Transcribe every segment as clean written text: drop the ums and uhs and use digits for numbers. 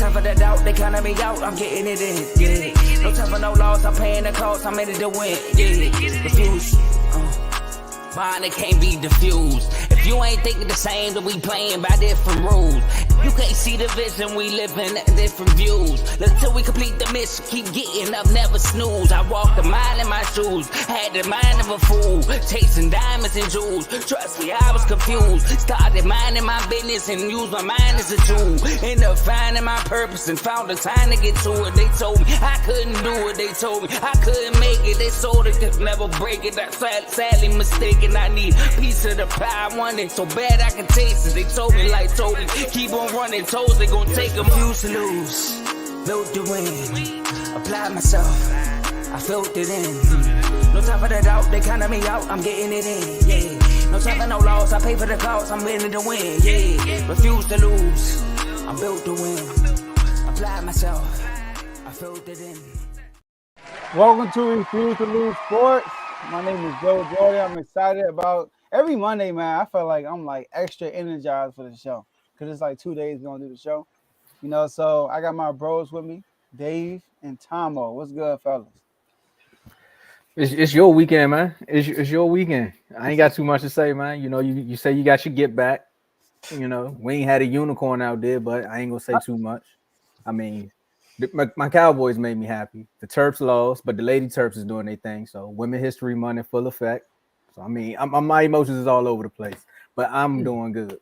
time for the doubt, they counting me out, I'm getting it in, yeah. No time for no loss, I'm paying the cost, I'm in it to win, yeah. Refuse, mine, it can't be diffused. If you ain't thinking the same, then we playing by different rules. You can't see the vision, we living at different views. Until we complete the mission, keep getting up, never snooze. I walked a mile in my shoes, had the mind of a fool, chasing diamonds and jewels. Trust me, I was confused. Started minding my business and used my mind as a tool. Ended up finding my purpose and found the time to get to it. They told me I couldn't do it, they told me I couldn't make it. They sold it, could never break it. That's sadly mistaken. I need a piece of the pie, I want it so bad I can taste it. They told me, keep on running toes, they gon' take them. Refuse to lose, built to win, apply myself, I felt it in. No time for the doubt, they counting me out, I'm getting it in, yeah. No time for no loss, I pay for the cost, I'm winning to win, yeah. Refuse to lose, I'm built to win, apply myself, I felt it in. Welcome to Refuse to Lose Sports. My name is Joe Jordan. I'm excited about every Monday, man. I feel like I'm like extra energized for the show because it's like 2 days we're gonna do the show, you know. So I got my bros with me, Dave and Tomo. What's good, fellas? It's your weekend, man. It's your weekend. I ain't got too much to say, man. You know, you say you got your get back. You know, we ain't had a unicorn out there, but I ain't gonna say too much. I mean, my Cowboys made me happy. The Terps lost, but the Lady Terps is doing their thing. So Women History Month in full effect. So I mean, my emotions is all over the place, but I'm doing good.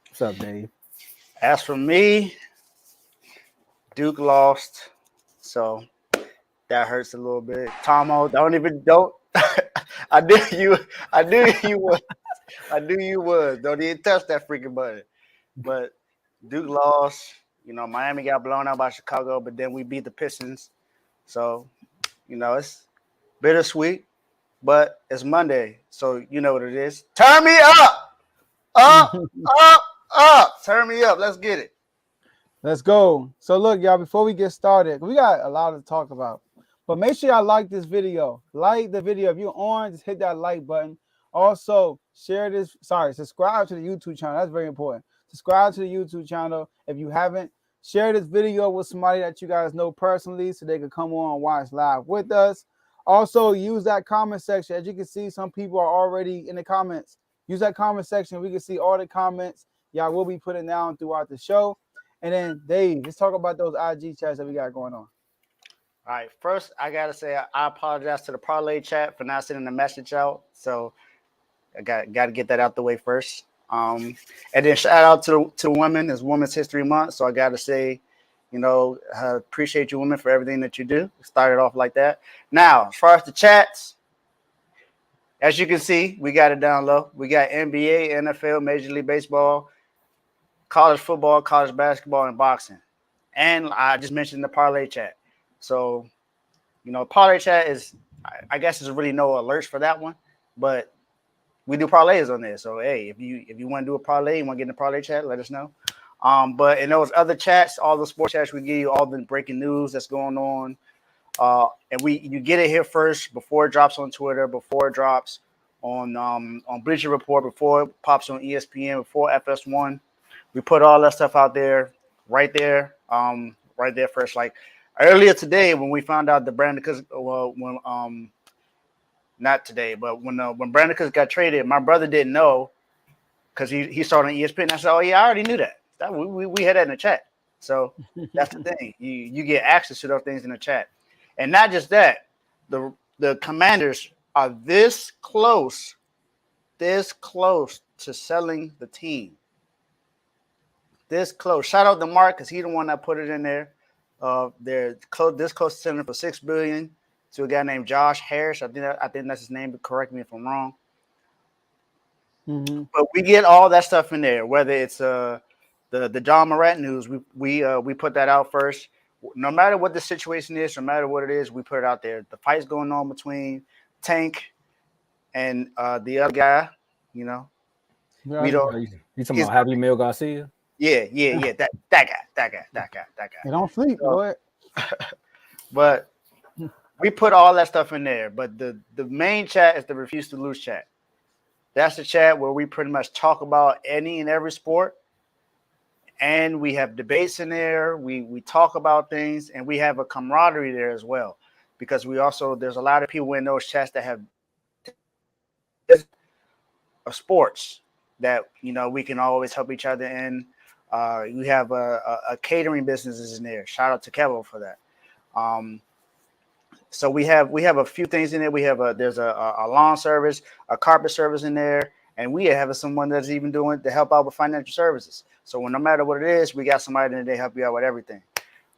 What's up, Dave? As for me, Duke lost, so that hurts a little bit. Tomo, don't. I knew you would. Don't even touch that freaking button. But Duke lost. You know, Miami got blown out by Chicago, but then we beat the Pistons. So, you know, it's bittersweet, but it's Monday. So, you know what it is. Turn me up! Up! Turn me up. Let's get it. Let's go. So, look, y'all, before we get started, we got a lot to talk about. But make sure y'all like this video. Like the video. If you're on, just hit that like button. Also, subscribe to the YouTube channel. That's very important. Subscribe to the YouTube channel if you haven't. Share this video with somebody that you guys know personally so they can come on and watch live with us. Also, use that comment section. As you can see, some people are already in the comments. Use that comment section. We can see all the comments y'all will be putting down throughout the show. And then, Dave, let's talk about those IG chats that we got going on. All right. First, I got to say I apologize to the parlay chat for not sending the message out. So I got to get that out the way first. And then shout out to women. It's Women's History Month, so I got to say, you know, I appreciate you women for everything that you do. Started off like that. Now, as far as the chats, as you can see, we got it down low. We got NBA, NFL, Major League Baseball, college football, college basketball, and boxing. And I just mentioned the parlay chat. So, you know, parlay chat is, I guess there's really no alerts for that one, but we do parlays on there. So, hey, if you want to do a parlay, you want to get in the parlay chat, let us know. But in those other chats, all the sports chats, we give you all the breaking news that's going on. And you get it here first before it drops on Twitter, before it drops on Bleacher Report, before it pops on ESPN, before FS1. We put all that stuff out there right there first. Like earlier today when we found out the Brandon Cooks, not today, but when Brandon Cooks got traded, my brother didn't know because he saw it on ESPN. I said, "Oh yeah, I already knew that. We had that in the chat." So that's the thing. You get access to those things in the chat, and not just that. The Commanders are this close to selling the team. This close. Shout out to Mark because he's the one that put it in there. They're this close to selling for $6 billion. To a guy named Josh Harris. I think that's his name, but correct me if I'm wrong. Mm-hmm. But we get all that stuff in there, whether it's the John Morant news, we put that out first. No matter what the situation is, no matter what it is, we put it out there. The fight's going on between Tank and the other guy, you know. Yeah, we don't. You talking about Javi Mil Garcia? Yeah. That guy. They don't sleep, boy. But we put all that stuff in there, but the main chat is the Refuse to Lose chat. That's the chat where we pretty much talk about any and every sport and we have debates in there. We talk about things, and we have a camaraderie there as well, because there's a lot of people in those chats that have of sports that we can always help each other in. We have a catering businesses in there. Shout out to Kevo for that. So we have a few things in there. There's a lawn service, a carpet service in there, and we have someone that's even doing to help out with financial services. So no matter what it is, we got somebody that they help you out with everything.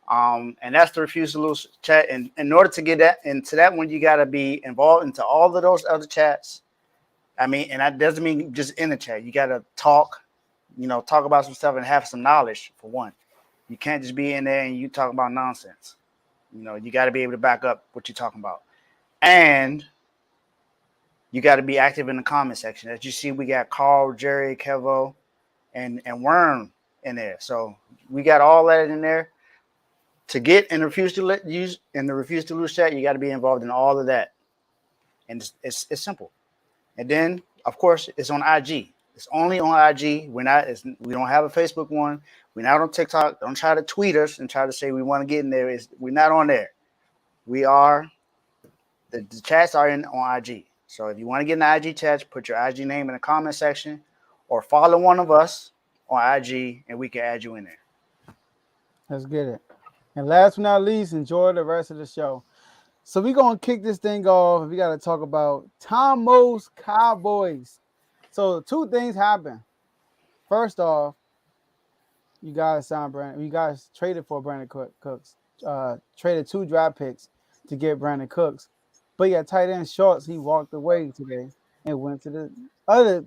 And that's the Refuse to Lose chat. And in order to get that into that one, you got to be involved into all of those other chats. I mean, and that doesn't mean just in the chat. You got to talk about some stuff and have some knowledge for one. You can't just be in there and you talk about nonsense. You got to be able to back up what you're talking about. And you got to be active in the comment section. As you see, we got Carl, Jerry, Kevo, and Worm in there. So we got all that in there. To get and refuse to use in the Refuse to Lose chat, you got to be involved in all of that. And it's simple. And then, of course, it's on IG. It's only on IG. We don't have a Facebook one. We're not on TikTok. Don't try to tweet us and try to say we want to get in there. We're not on there. We are. The chats are on IG. So if you want to get in the IG chats, put your IG name in the comment section, or follow one of us on IG, and we can add you in there. Let's get it. And last but not least, enjoy the rest of the show. So we're going to kick this thing off. We got to talk about Tom Mo's Cowboys. So two things happen. First off, you guys traded for Brandon Cooks. Traded 2 draft picks to get Brandon Cooks. But yeah, tight end Shorts, he walked away today and went to the other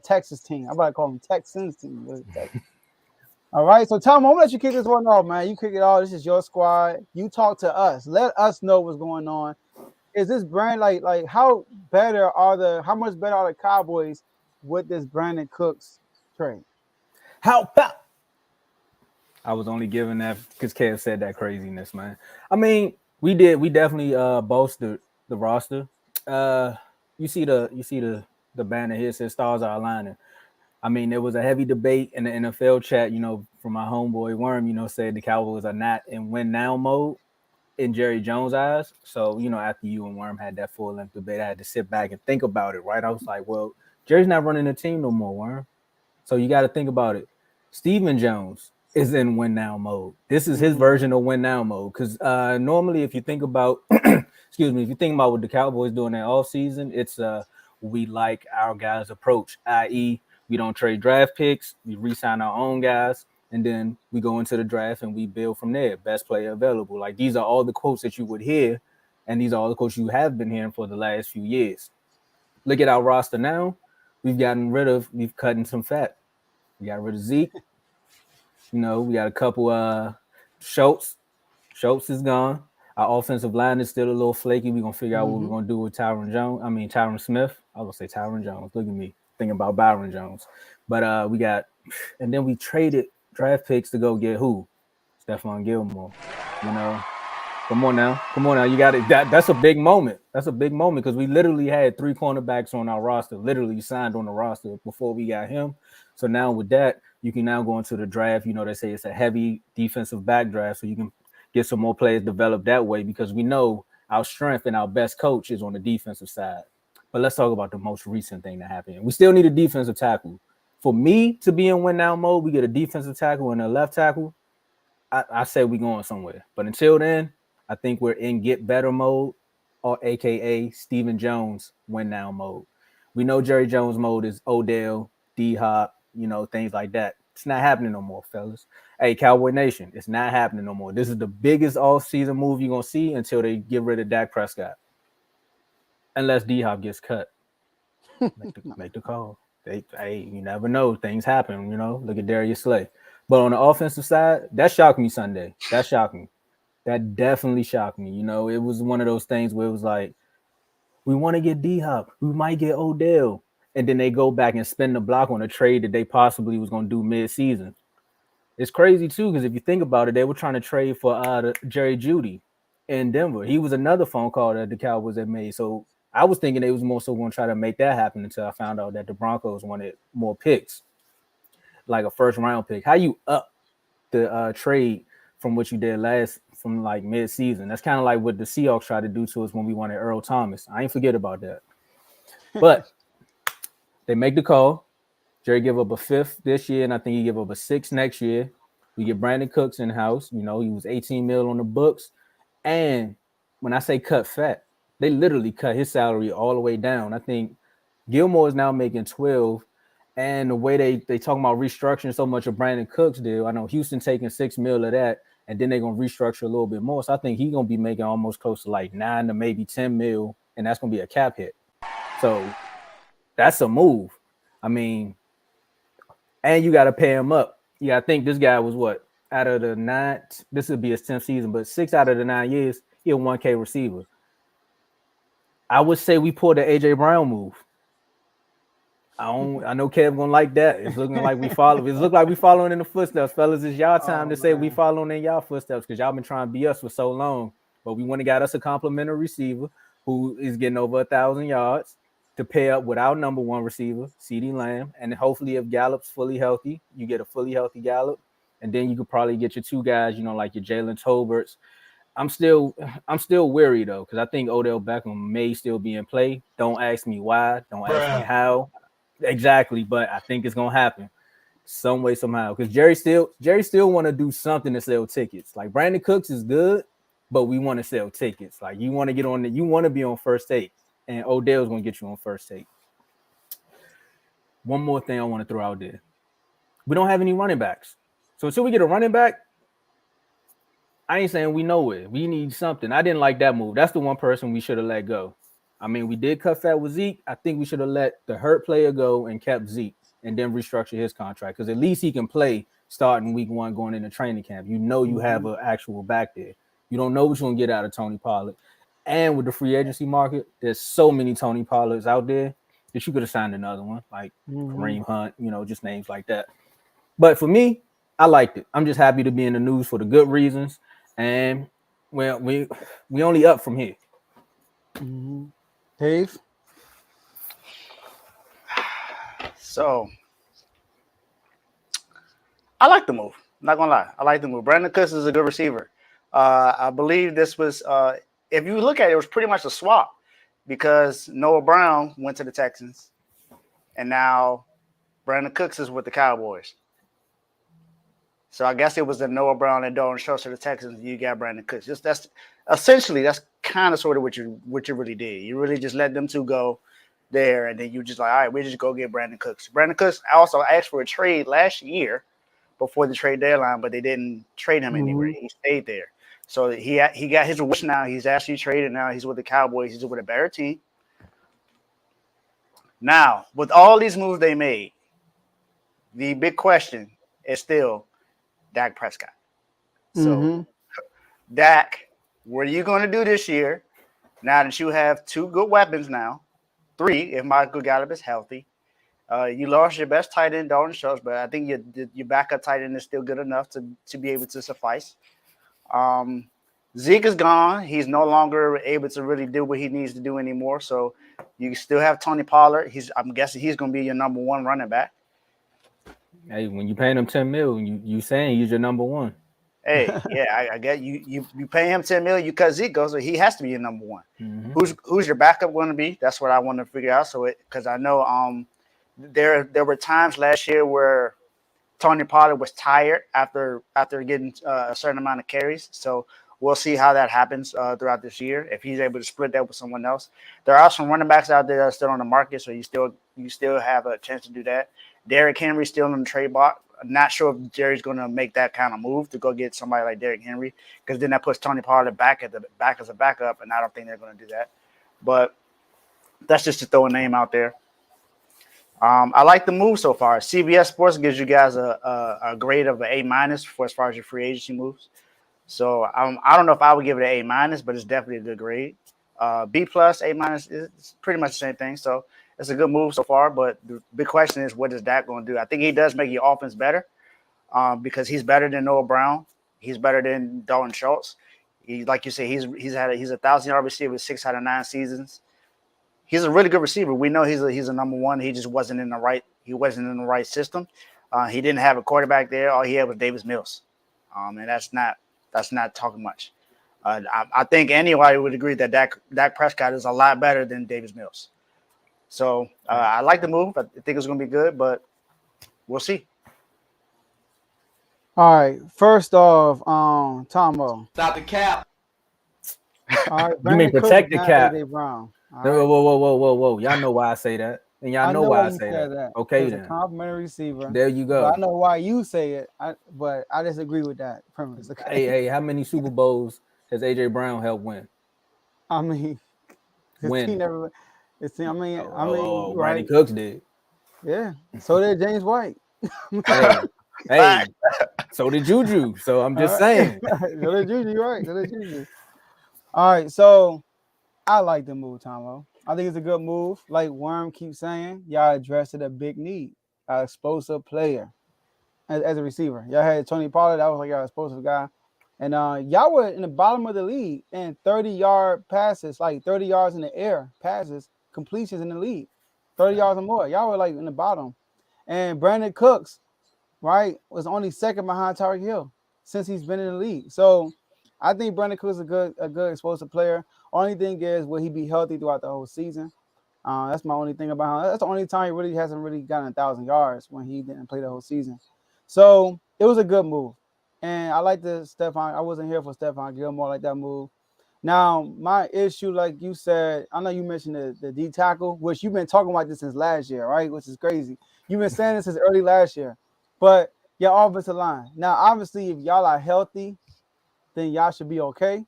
Texas team. I'm about to call him Texans team. All right, so Tom, I'm gonna let you kick this one off, man. You kick it off. This is your squad. You talk to us. Let us know what's going on. Is this brand like how much better are the Cowboys with this Brandon Cooks trade? How about? I was only giving that because Kev said that craziness, man. I mean, we definitely bolstered the roster. You see the banner here says stars are aligning. I mean, there was a heavy debate in the NFL chat, from my homeboy Worm, said the Cowboys are not in win now mode in Jerry Jones' eyes. So, after you and Worm had that full length debate, I had to sit back and think about it, right? I was like, well, Jerry's not running the team no more, Worm. So you got to think about it. Stephen Jones is in win now mode. This is his version of win now mode. Because normally, if you think about, what the Cowboys do in that offseason, it's we like our guys' approach, i.e., we don't trade draft picks. We re-sign our own guys, and then we go into the draft and we build from there. Best player available. Like, these are all the quotes that you would hear, and these are all the quotes you have been hearing for the last few years. Look at our roster now. We've cutting some fat. We got rid of Zeke. We got a couple. Schultz. Schultz is gone. Our offensive line is still a little flaky. We're gonna figure out what we're gonna do with Tyron Smith. I was gonna say Tyron Jones. Look at me thinking about Byron Jones. But and then we traded draft picks to go get who? Stephon Gilmore. Come on now. You got it. That's a big moment. That's a big moment because we literally had 3 cornerbacks on our roster, literally signed on the roster before we got him. So now with that, you can now go into the draft. They say it's a heavy defensive back draft, so you can get some more players developed that way because we know our strength and our best coach is on the defensive side. But let's talk about the most recent thing that happened. We still need a defensive tackle. For me to be in win now mode, we get a defensive tackle and a left tackle. I say we're going somewhere. But until then, I think we're in get better mode, or AKA Stephen Jones win now mode. We know Jerry Jones mode is Odell, D-Hop, things like that. It's not happening no more, fellas. Hey, Cowboy Nation, it's not happening no more. This is the biggest all-season move you're going to see until they get rid of Dak Prescott. Unless D-Hop gets cut. Make the call. You never know. Things happen, Look at Darius Slay. But on the offensive side, that shocked me Sunday. That shocked me. That definitely shocked me. It was one of those things where it was like, we want to get D-Hop. We might get Odell. And then they go back and spend the block on a trade that they possibly was going to do mid-season. It's crazy, too, because if you think about it, they were trying to trade for Jerry Jeudy in Denver. He was another phone call that the Cowboys had made. So I was thinking they was more so going to try to make that happen until I found out that the Broncos wanted more picks. like a first round pick. How you up the trade from what you did from like mid season? That's kind of like what the Seahawks tried to do to us when we wanted Earl Thomas. I ain't forget about that. But they make the call. Jerry give up a 5th this year, and I think he give up a 6th next year. We get Brandon Cooks in house. You know, he was 18 mil on the books. And when I say cut fat, they literally cut his salary all the way down. I think Gilmore is now making 12. And the way they talking about restructuring so much of Brandon Cooks deal, I know Houston taking 6 mil of that, and then they're gonna restructure a little bit more. So I think he's gonna be making almost close to like 9 to maybe 10 mil, and that's gonna be a cap hit. So that's a move. I mean, and you got to pay him up. Yeah, I think this guy was what, out of the 9, this would be his 10th season, but 6 out of the 9 years, he a 1K receiver. I would say we pulled the AJ Brown move. I know Kev gonna like that. It's looking like we follow. It's look like we following in the footsteps, fellas. It's y'all time to say we following in y'all footsteps because y'all been trying to be us for so long. But we went and got us a complimentary receiver who is getting over 1,000 yards to pair up with our number 1 receiver, CeeDee Lamb, and hopefully if Gallup's fully healthy, you get a fully healthy Gallup, and then you could probably get your 2 guys, you know, like your Jalen Tolberts. I'm still weary though because I think Odell Beckham may still be in play. Don't ask me why. Don't ask me how. Exactly, but I think it's gonna happen some way somehow because Jerry still want to do something to sell tickets. Like Brandon Cooks is good, but we want to sell tickets. Like you want to get on you want to be on First Take, and Odell's gonna get you on First Take. One more thing I want to throw out there: we don't have any running backs, so until we get a running back, I ain't saying we know it. We need something. I didn't like that move. That's the one person we should have let go. I mean, we did cut fat with Zeke. I think we should have let the hurt player go and kept Zeke and then restructure his contract because at least he can play starting week 1 going into training camp. You know you have an actual back there. You don't know what you're going to get out of Tony Pollard. And with the free agency market, there's so many Tony Pollards out there that you could have signed another one, like Kareem Hunt, you know, just names like that. But for me, I liked it. I'm just happy to be in the news for the good reasons. And well, we only up from here. Dave? So, I like the move. I'm not going to lie. I like the move. Brandon Cooks is a good receiver. I believe this was, if you look at it, it was pretty much a swap because Noah Brown went to the Texans, and now Brandon Cooks is with the Cowboys. So I guess it was the Noah Brown and Dalton Schultz to the Texans. You got Brandon Cooks. That's kind of sort of what you really did. You really just let them 2 go there, and then you just like, all right, we just go get Brandon Cooks. Brandon Cooks also asked for a trade last year before the trade deadline, but they didn't trade him anywhere. He stayed there. So he got his wish now. He's actually traded now. He's with the Cowboys. He's with a better team. Now, with all these moves they made, the big question is still Dak Prescott. So, Dak, what are you going to do this year now that you have 2 good weapons now? 3, if Michael Gallup is healthy. You lost your best tight end, Dalton Schultz, but I think your backup tight end is still good enough to be able to suffice. Zeke is gone. He's no longer able to really do what he needs to do anymore. So you still have Tony Pollard. I'm guessing he's going to be your number 1 running back. Hey, when you paying him 10 mil, you saying he's your number 1. Hey, yeah, I get you pay him 10 million, you cut Zeke, so he has to be your number 1. Who's your backup going to be? That's what I want to figure out. So because I know there were times last year where Tony Pollard was tired after getting a certain amount of carries. So we'll see how that happens throughout this year. If he's able to split that with someone else, there are some running backs out there that are still on the market, so you still have a chance to do that. Derrick Henry still in the trade block. I'm not sure if Jerry's going to make that kind of move to go get somebody like Derrick Henry, because then that puts Tony Pollard back as a backup, and I don't think they're going to do that. But that's just to throw a name out there. I like the move so far. CBS Sports gives you guys a grade of an A- for as far as your free agency moves. So I don't know if I would give it an A-, but it's definitely a good grade. B+, A- is pretty much the same thing. So it's a good move so far, but the big question is, what is Dak going to do? I think he does make your offense better because he's better than Noah Brown. He's better than Dalton Schultz. Like you say, he's a 1,000-yard receiver with 6 out of 9 seasons. He's a really good receiver. We know he's a number 1. He just wasn't in the right system. He didn't have a quarterback there. All he had was Davis Mills, and that's not talking much. I think anybody would agree that Dak Prescott is a lot better than Davis Mills. So I like the move. I think it's going to be good, but we'll see. All right. First off, Tomo. Stop the cap. All right. You Brandon mean protect Cooks, the not cap? AJ Brown. All Whoa. Y'all know why I say that. And y'all I know why I you say said that. Okay, He's a then. complimentary receiver. There you go. But I know why you say it. But I disagree with that premise. Okay. Hey, how many Super Bowls has AJ Brown helped win? I mean, his team never. His team. Right. Brandon Cooks did. Yeah. So did James White. hey. So did Juju. So I'm just saying. So did Juju, right? So did Juju. All right. So I like the move, Tomo. I think it's a good move. Like Worm keeps saying, y'all addressed a big need, an explosive player as a receiver. Y'all had Tony Pollard, that was like y'all explosive guy. And y'all were in the bottom of the league in 30-yard passes, like 30 yards in the air passes, completions in the league, 30 yards or more. Y'all were like in the bottom. And Brandon Cooks, right, was only second behind Tyreek Hill since he's been in the league. So I think Brandon Cooks is a good explosive player. Only thing is, will he be healthy throughout the whole season? That's my only thing about him. That's the only time he really hasn't really gotten 1,000 yards when he didn't play the whole season. So it was a good move. And I like the Stephon. I wasn't here for Stephon Gilmore. I like that move. Now, my issue, like you said, I know you mentioned the D tackle, which you've been talking about this since last year, right? Which is crazy. You've been saying this since early last year. But your offensive line. Now, obviously, if y'all are healthy, then y'all should be okay.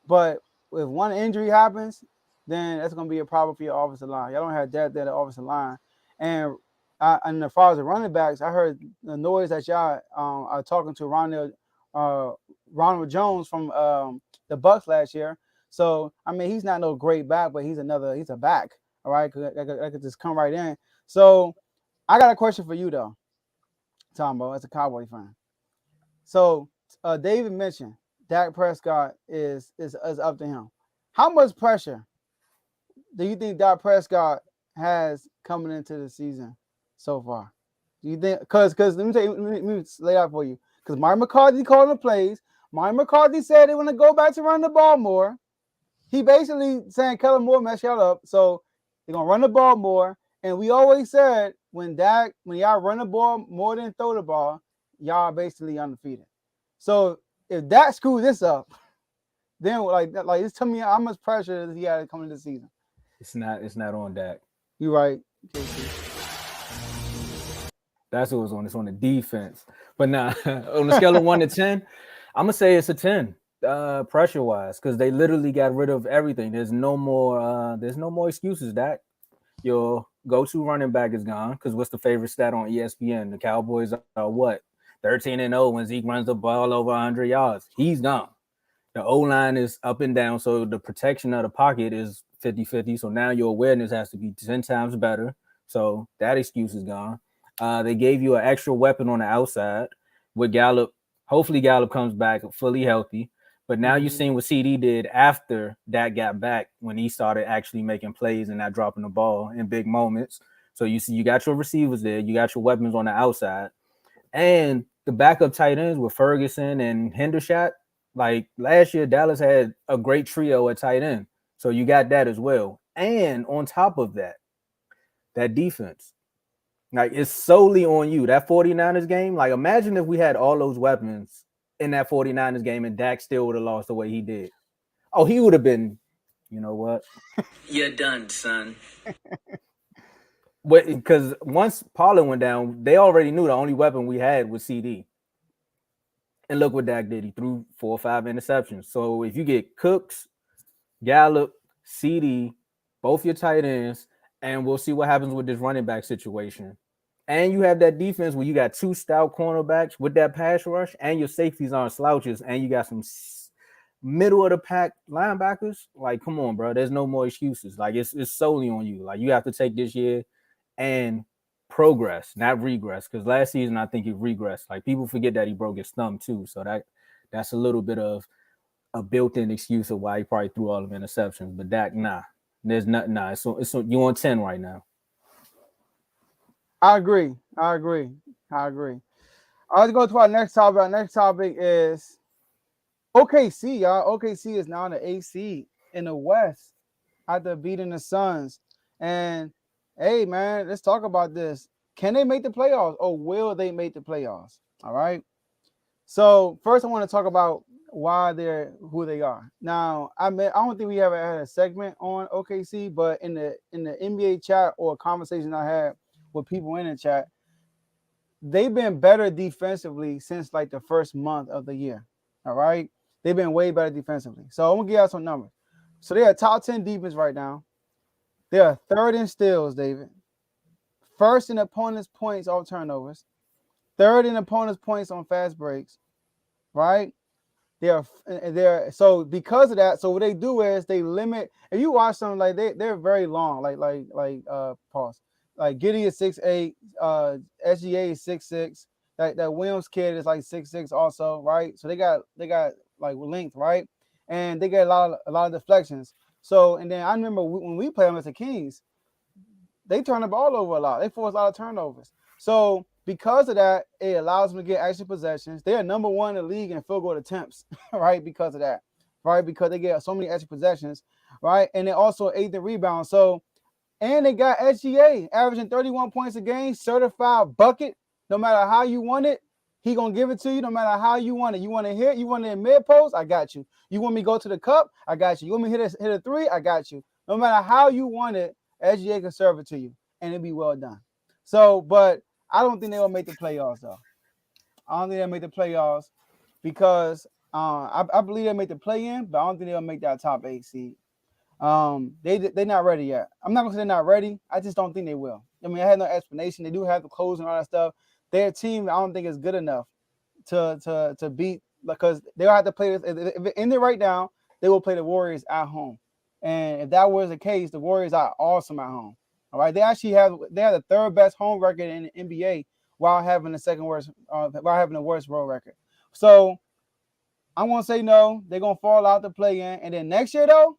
But if one injury happens, then that's going to be a problem for your offensive line. Y'all don't have that there, the offensive line. And as far as the running backs, I heard the noise that y'all are talking to Ronald Jones from the Bucks last year. So, I mean, he's not no great back, but he's a back, all right? I could just come right in. So, I got a question for you, though, Tombo, as a Cowboy fan. So, David mentioned Dak Prescott is up to him. How much pressure do you think Dak Prescott has coming into the season so far? Do you think? Because let me lay out for you. Because Mike McCarthy calling the plays. Mike McCarthy said they want to go back to run the ball more. He basically saying Kellen Moore messed y'all up, so they're gonna run the ball more. And we always said when y'all run the ball more than throw the ball, y'all are basically undefeated. So if Dak screw this up, then like just tell me how much pressure does he had coming this season? It's not on Dak. You're right. That's what was on. It's on the defense. But nah, on the scale of 1 to 10, I'm gonna say it's a 10, pressure wise, because they literally got rid of everything. There's no more excuses. Dak, your go-to running back is gone. Because what's the favorite stat on ESPN? The Cowboys are what? 13-0 when Zeke runs the ball over 100 yards. He's gone. The O-line is up and down, so the protection of the pocket is 50-50. So now your awareness has to be 10 times better. So that excuse is gone. They gave you an extra weapon on the outside with Gallup. Hopefully Gallup comes back fully healthy. But now you've seen what CD did after Dak got back when he started actually making plays and not dropping the ball in big moments. So you see, you got your receivers there. You got your weapons on the outside. And the backup tight ends with Ferguson and Hendershot. Like last year, Dallas had a great trio at tight end. So you got that as well. And on top of that, that defense. Like it's solely on you. That 49ers game, like imagine if we had all those weapons in that 49ers game and Dak still would have lost the way he did. Oh, he would have been, you know what? You're done, son. Because once Pollard went down, they already knew the only weapon we had was CD. And look what Dak did. He threw 4 or 5 interceptions. So if you get Cooks, Gallup, CD, both your tight ends, and we'll see what happens with this running back situation. And you have that defense where you got 2 stout cornerbacks with that pass rush, and your safeties aren't slouches, and you got some middle of the pack linebackers. Like, come on, bro. There's no more excuses. Like, it's solely on you. Like, you have to take this year and progress, not regress. Because last season, I think he regressed. Like, people forget that he broke his thumb, too. So that's a little bit of a built-in excuse of why he probably threw all of interceptions. But Dak, nah. There's nothing. Nah, it's you on 10 right now. I agree. I agree. Let's go to our next topic. Our next topic is OKC, y'all. OKC is now in the AC in the West after beating the Suns. And hey, man, let's talk about this. Can they make the playoffs, or will they make the playoffs? All right. So first, I want to talk about why they're who they are. Now, I don't think we ever had a segment on OKC, but in the NBA chat or conversation I had with people in the chat, they've been better defensively since like the first month of the year. All right. They've been way better defensively. So I'm gonna give you some numbers. So they are top 10 defense right now. They are third in steals, David. First in opponents' points off turnovers. Third in opponents' points on fast breaks. Right? They're so because of that, so what they do is they limit. If you watch something like they're very long, pause. Like Giddey is 6'8", SGA is 6'6". That Williams kid is like 6'6" also, right? So they got like length, right? And they get a lot of deflections. So and then I remember when we played them as the Kings, they turn the ball over a lot. They force a lot of turnovers. So because of that, it allows them to get extra possessions. They are number one in the league in field goal attempts, right? Because of that, right? Because they get so many extra possessions, right? And they also aid the rebound. So, and they got SGA averaging 31 points a game, certified bucket. No matter how you want it, he gonna give it to you. No matter how you want it. You want to hit? You want it in mid post? I got you. You want me to go to the cup? I got you. You want me to hit a three? I got you. No matter how you want it, SGA can serve it to you, and it'll be well done. So, but I don't think they will make the playoffs, though. I don't think they'll make the playoffs because I believe they'll make the play-in, but I don't think they'll make that top 8 seed. They're not ready yet. I'm not gonna say they're not ready. I just don't think they will. I mean, I had no explanation. They do have the clothes and all that stuff. Their team, I don't think is good enough to beat, because they'll have to play this. If it ended right now, they will play the Warriors at home. And if that was the case, the Warriors are awesome at home. All right, they have the third best home record in the NBA while having the worst road record. So I'm gonna say no. They're gonna fall out to play in, and then next year though,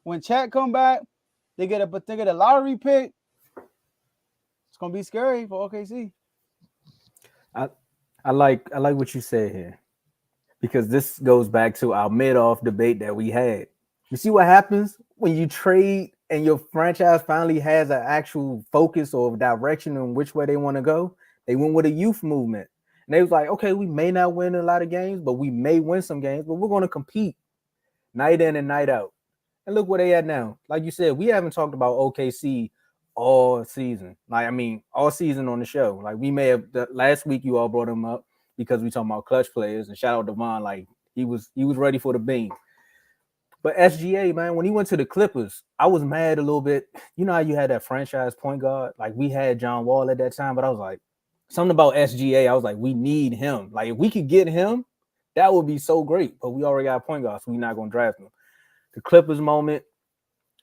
when Chat come back, they get a lottery pick. It's gonna be scary for OKC. I like what you said here, because this goes back to our mid-off debate that we had. You see what happens when you trade and your franchise finally has an actual focus or direction on which way they want to go? They went with a youth movement. And they was like, okay, we may not win a lot of games, but we may win some games, but we're going to compete night in and night out. And look where they at now. Like you said, we haven't talked about OKC all season. All season on the show. Like we may have, last week you all brought him up because we talking about clutch players, and shout out Devon, like he was ready for the beam. But SGA, man, when he went to the Clippers, I was mad a little bit. You know how you had that franchise point guard? Like we had John Wall at that time, but I was like, something about SGA, I was like, we need him. Like if we could get him, that would be so great. But we already got a point guard, so we're not going to draft him. The Clippers moment,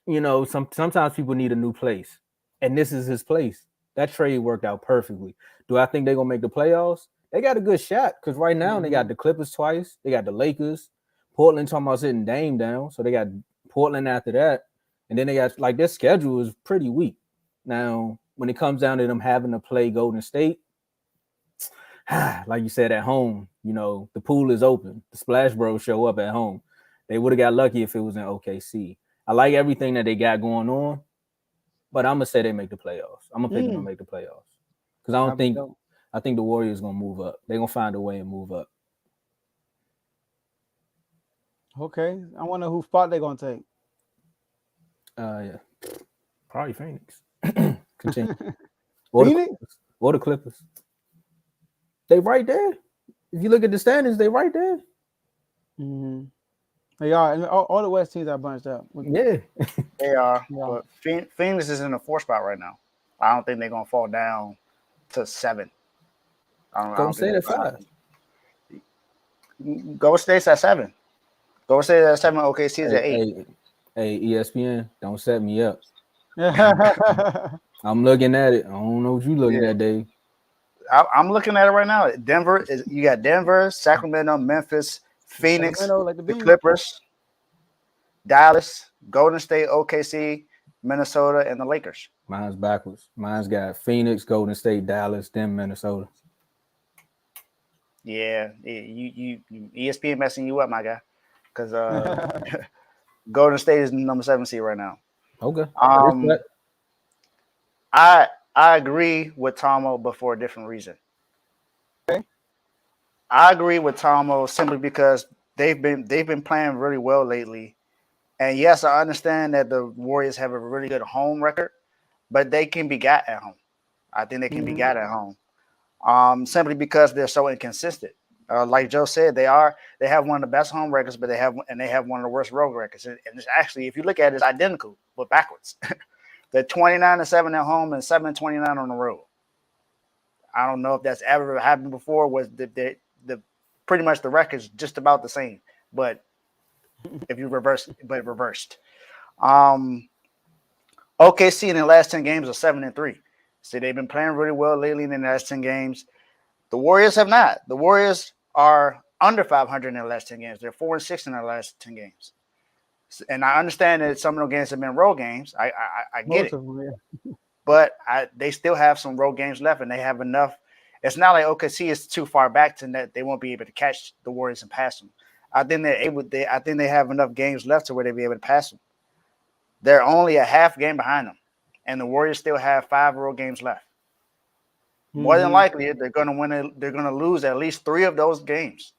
you know, sometimes people need a new place. And this is his place. That trade worked out perfectly. Do I think they're going to make the playoffs? They got a good shot, because right now they got the Clippers twice. They got the Lakers. Portland talking about sitting Dame down. So they got Portland after that. And then they got, like, their schedule is pretty weak. Now, when it comes down to them having to play Golden State, like you said, at home, you know, the pool is open. The Splash Bros show up at home. They would have got lucky if it was in OKC. I like everything that they got going on, but I'm going to say they make the playoffs. I'm going to pick them to make the playoffs. Because I think the Warriors going to move up. They're going to find a way and move up. Okay. I wonder whose spot they're going to take. Yeah. Probably Phoenix. Continue. Or the Clippers. They right there. If you look at the standings, they right there. Mm-hmm. They are. And all the West teams are bunched up. Yeah. They are. Yeah. But Phoenix is in the 4th spot right now. I don't think they're going to fall down to 7. Go State at 5. Go State's at 7. Go State at 7. OKC is at 8. Hey, ESPN, don't set me up. I'm looking at it. I don't know what you looking at, Dave. I'm looking at it right now. You got Denver, Sacramento, Memphis, Phoenix, like the Clippers, Dallas, Golden State, OKC, Minnesota, and the Lakers. Mine's backwards. Mine's got Phoenix, Golden State, Dallas, then Minnesota. Yeah, you ESPN messing you up, my guy, because Golden State is the number 7 seed right now. Okay. I agree with Tomo, but for a different reason. Okay. I agree with Tomo simply because they've been playing really well lately. And yes, I understand that the Warriors have a really good home record, but they can be got at home. I think they can be got at home. Simply because they're so inconsistent. Like Joe said, they have one of the best home records, but they have one of the worst road records. And it's actually, if you look at it, it's identical, but backwards. They're 29-7 at home and 7-29 on the road. I don't know if that's ever happened before. Was the pretty much the record's just about the same, but if you reverse, but it reversed. OKC in the last 10 games are 7-3. So they've been playing really well lately in the last 10 games. The Warriors have not. The Warriors are under 500 in their last 10 games. They're 4-6 in their last 10 games. And I understand that some of those games have been road games. I get it. But they still have some road games left, and they have enough. It's not like OKC is too far back to that they won't be able to catch the Warriors and pass them. I think they have enough games left to where they'll be able to pass them. They're only a half game behind them, and the Warriors still have 5 road games left. More than likely, they're going to win. They're going to lose at least 3 of those games.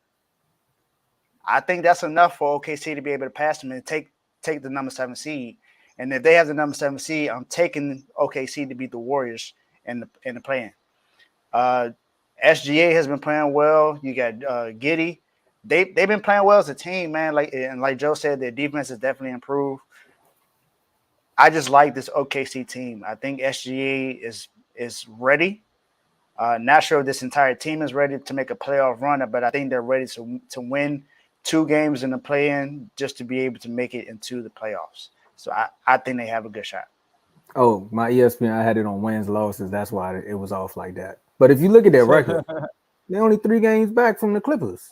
I think that's enough for OKC to be able to pass them and take the number 7 seed. And if they have the number 7 seed, I'm taking OKC to beat the Warriors in the play-in. SGA has been playing well. You got Giddy. They've been playing well as a team, man. Like Joe said, their defense has definitely improved. I just like this OKC team. I think SGA is ready. Not sure if this entire team is ready to make a playoff run, but I think they're ready to win 2 games in the play-in just to be able to make it into the playoffs. So I think they have a good shot. Oh, my ESPN, I had it on wins, losses. That's why it was off like that. But if you look at their record, they're only 3 games back from the Clippers.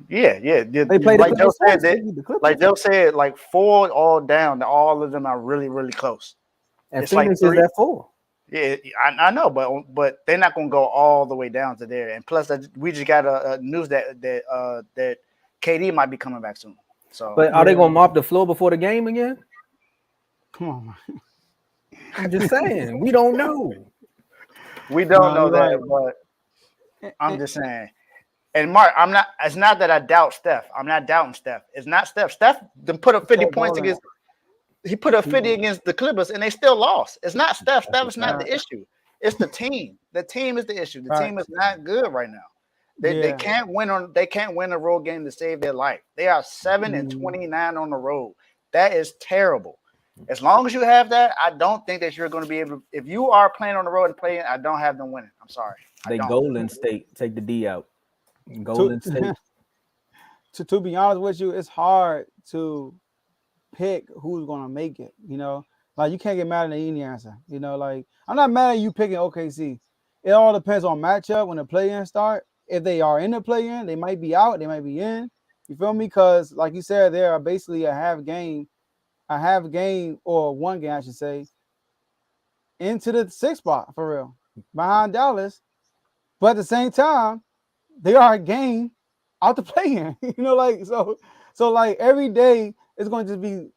Yeah. They played like Joe said, like 4 all down. All of them are really, really close. And Phoenix is at 4. Yeah, I know, but they're not going to go all the way down to there. And plus, we just got a news that KD might be coming back soon. So, but are they going to mop the floor before the game again? Come on, man. I'm just saying, we don't know. We don't know that, but I'm just saying. And Mark, it's not that I doubt Steph. I'm not doubting Steph. It's not Steph. Steph put up 50 points against. He put up 50 against the Clippers, and they still lost. It's not Steph. Steph is not the issue. It's the team. The team is the issue. The team is not good right now. They can't win a road game to save their life. They are 7-29 on the road. That is terrible. As long as you have that, I don't think that you're going to be able to. If you are playing on the road and playing, I don't have them winning. I'm sorry. They Golden State. Take the D out. Golden State. To be honest with you, it's hard to pick who's going to make it. Like you can't get mad at any answer. Like I'm not mad at you picking OKC. It all depends on matchup when the play-in start. If they are in the play-in, they might be out. They might be in. You feel me? Because like you said, they are basically a half game or 1 game, I should say, into the 6th spot for real, behind Dallas. But at the same time, they are a game out the play-in. So like every day it's going to be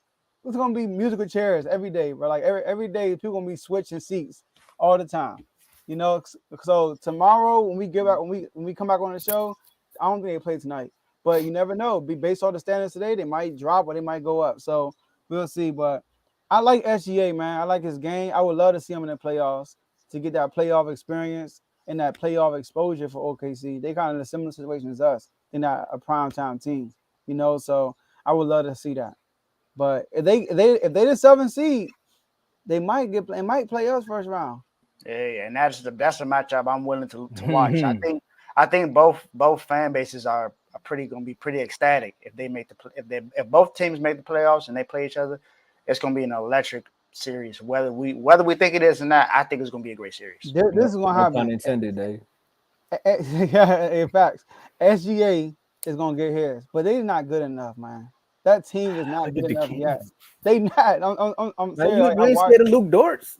musical chairs every day, bro. Like every day people gonna be switching seats all the time. So tomorrow when we come back on the show, I don't think they play tonight. But you never know. Based on the standings today, they might drop or they might go up. So we'll see. But I like SGA, man. I like his game. I would love to see him in the playoffs to get that playoff experience and that playoff exposure for OKC. They kind of in a similar situation as us. They're not a primetime team, So I would love to see that. But if they the 7th seed, they might play us first round. Yeah, and that's the matchup I'm willing to watch. I think both fan bases are going to be pretty ecstatic if they make if both teams make the playoffs and they play each other. It's going to be an electric series. Whether we think it is or not, I think it's going to be a great series. This is going to happen. Pun intended, Dave. Yeah, in fact, SGA is going to get his, but they're not good enough, man. That team is not Look at good the enough yet. Kings. They not. I'm Like, serious. you, Like, you I ain't watch. scared of Luke Dortz.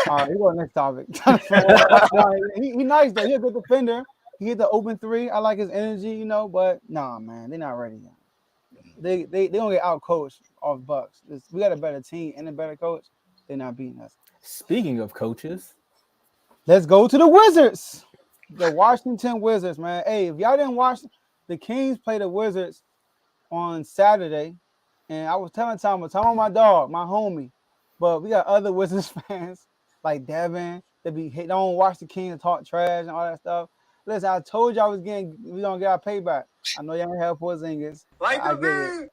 All right, we go to the next topic. He nice though. He a good defender. He hit the open three. I like his energy, you know. But nah, man, they're not ready yet. They gonna get out coached off Bucks. We got a better team and a better coach. They're not beating us. Speaking of coaches, Let's go to the Wizards. The Washington Wizards, man. Hey, if y'all didn't watch, the Kings play the Wizards on Saturday, and I was telling Tom, my dog, my homie, but we got other Wizards fans like Devin that don't watch the Kings and talk trash and all that stuff. Listen, I told y'all we gonna get our payback. I know y'all ain't have Porzingis. I get it.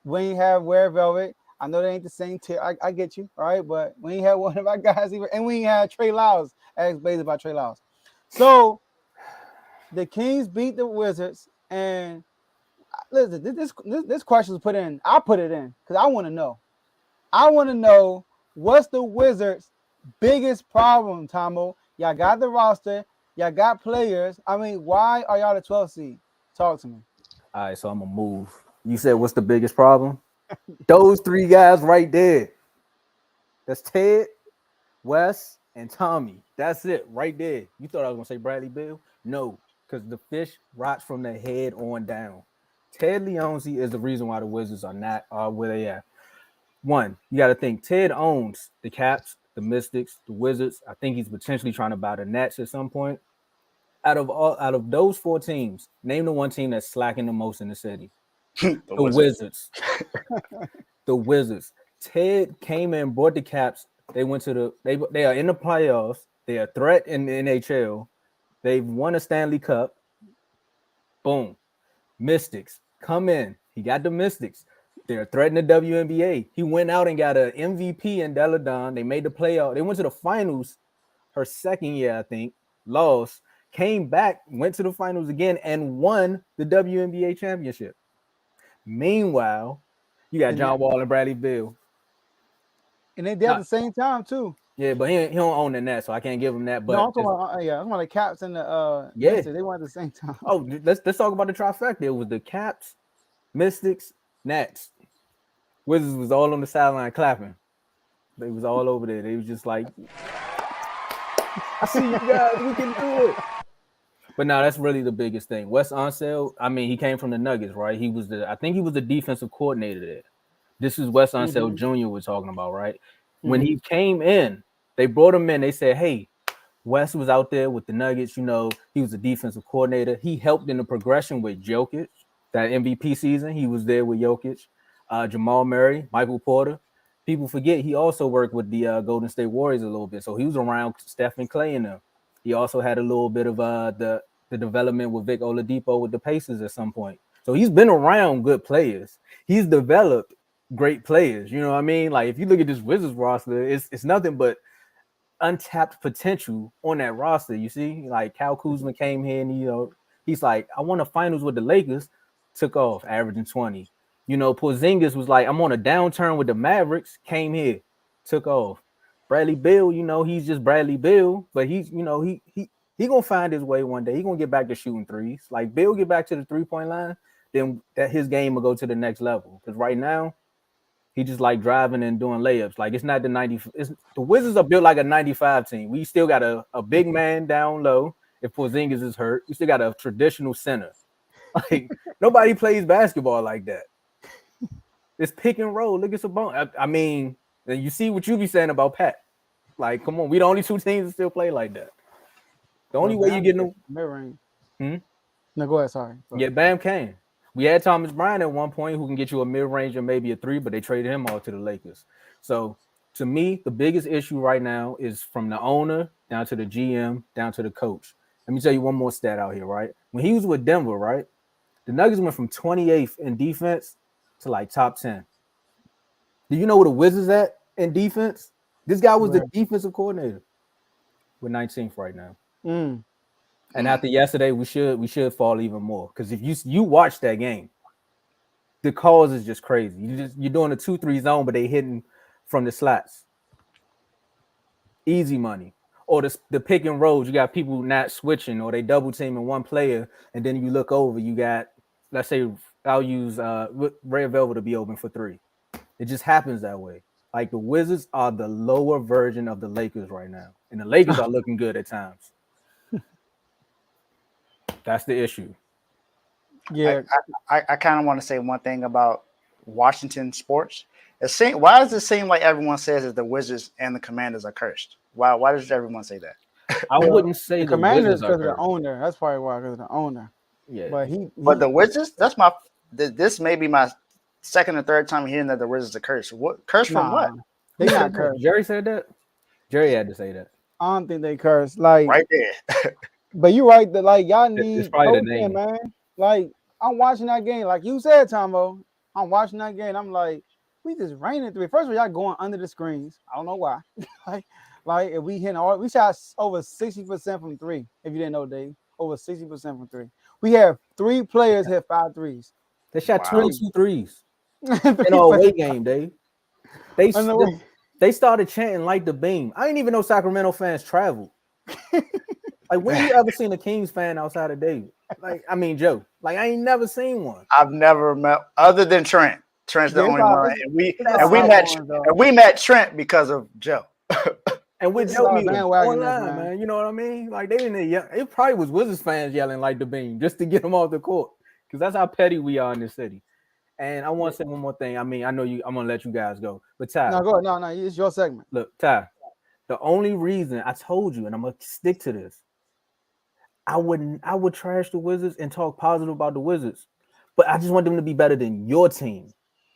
We ain't have Ware Velvet. I know they ain't the same tier. I get you, all right, but we ain't had one of our guys either, and we ain't had Trey Lyles. Ask Bailey about Trey Lyles. So the Kings beat the Wizards, and listen, this question was put in. I put it in because I want to know. I want to know what's the Wizards' biggest problem, Tomo. Y'all got the roster. Y'all got players. I mean, why are y'all the 12th seed? Talk to me. all right, so I'm gonna move. You said what's the biggest problem? Those three guys right there. That's Ted, Wes, and Tommy. That's it right there. You thought I was gonna say Bradley Beal? No, because the fish rots from the head on down. Ted Leonzi is the reason why the Wizards are not where they are. One, you got to think Ted owns the Caps, the Mystics, the Wizards. I think he's potentially trying to buy the Nets at some point. Out of those four teams, name the one team that's slacking the most in the city. The Wizards. The Wizards. Ted came in, bought the Caps. They went to they are in the playoffs. They are a threat in the NHL. They've won a Stanley Cup. Boom. Mystics come in. He got the Mystics. They're threatening the WNBA. He went out and got an MVP in Deladon. They made the playoff. They went to the finals her second year, I think. Lost. Came back, went to the finals again, and won the WNBA championship. Meanwhile, you got John Wall and Bradley Beal. And they did at the same time, too. Yeah, but he don't own the net, so I can't give him that. But no, I'm talking about, I'm talking about the Caps and the Mystics. They went at the same time. Oh, let's talk about the trifecta. It was the Caps, Mystics, Nets. Wizards was all on the sideline clapping. They was all over there. They was just like, I see you guys. We can do it. But no, that's really the biggest thing. Wes Unseld, I mean, he came from the Nuggets, right? I think he was the defensive coordinator there. This is Wes Unseld Jr. we're talking about, right? When he came in, they brought him in. They said, hey, Wes was out there with the Nuggets. You know, he was a defensive coordinator. He helped in the progression with Jokic. That MVP season, he was there with Jokic, Jamal Murray, Michael Porter. People forget he also worked with the Golden State Warriors a little bit. So he was around Stephen Clay and them. He also had a little bit of the development with Vic Oladipo with the Pacers at some point. So he's been around good players. He's developed great players. You know what I mean? Like if you look at this Wizards roster, it's nothing but untapped potential on that roster. You see, like Kyle Kuzma came here and he's like, I won a finals with the Lakers, took off, averaging 20. Porzingis was like, I'm on a downturn with the Mavericks, came here, took off. Bradley Beal, he's just Bradley Beal, but he's, he gonna find his way one day. He gonna get back to shooting threes. Like Beal get back to the 3-point line, then that his game will go to the next level. Because right now, he just like driving and doing layups. Like it's not the 90. The Wizards are built like a 95 team. We still got a big man down low. If Porzingis is hurt, we still got a traditional center. Like nobody plays basketball like that. It's pick and roll. Look at Sabonis. I mean, you see what you be saying about Pat. Like, come on, we the only two teams that still play like that. The only way you get no mid-range. No, go ahead. Sorry. Yeah, Bam can. We had Thomas Bryant at one point who can get you a mid-range or maybe a three, but they traded him all to the Lakers. So to me, the biggest issue right now is from the owner down to the GM, down to the coach. Let me tell you one more stat out here, right? When he was with Denver, right, the Nuggets went from 28th in defense to like top 10. Do you know where the Wizards at in defense? This guy was the defensive coordinator. We're 19th right now. And after yesterday, we should fall even more. Because if you watch that game, the calls is just crazy. You're doing a 2-3 zone, but they hitting from the slots. Easy money. Or the pick and rolls, you got people not switching, or they double teaming one player, and then you look over, you got, let's say I'll use Red Velvet to be open for 3. It just happens that way. Like the Wizards are the lower version of the Lakers right now, and the Lakers are looking good at times. That's the issue. Yeah. I kind of want to say one thing about Washington sports. Why does it seem like everyone says that the Wizards and the Commanders are cursed? Why does everyone say that? I wouldn't say the the Commanders Wizards are because of the cursed. owner. That's probably why, because of the owner. Yeah, But the Wizards, this may be my second or third time hearing that the Wizards are cursed. What cursed from what? They not cursed. Jerry said that. Jerry had to say that. I don't think they cursed. Like Right there. but you're right that like y'all need It's probably the coaching, name. man. Like I'm watching that game, like you said, Tombo. I'm watching that game. I'm like, we just raining 3. First of all, y'all going under the screens. I don't know why. like if we hit we shot over 60% from 3. If you didn't know, Dave, over 60% from 3. We have 3 players hit 5 threes. They shot 22 threes in in an away game, Dave. They started chanting "Light the Beam." I didn't even know Sacramento fans traveled. Like, when you ever seen a Kings fan outside of David? Like, I mean, Joe. Like, I ain't never seen one. I've never met other than Trent. Trent's the only one, and we met Trent because of Joe. And with Joe, online, man. You know what I mean? Like, they didn't yell. It probably was Wizards fans yelling "Light the Beam" just to get them off the court, because that's how petty we are in this city. And I want to say one more thing. I mean, I know you. I'm gonna let you guys go, but Ty. No, go ahead. No, it's your segment. Look, Ty. The only reason I told you, and I'm gonna stick to this, I would trash the Wizards and talk positive about the Wizards, but I just want them to be better than your team.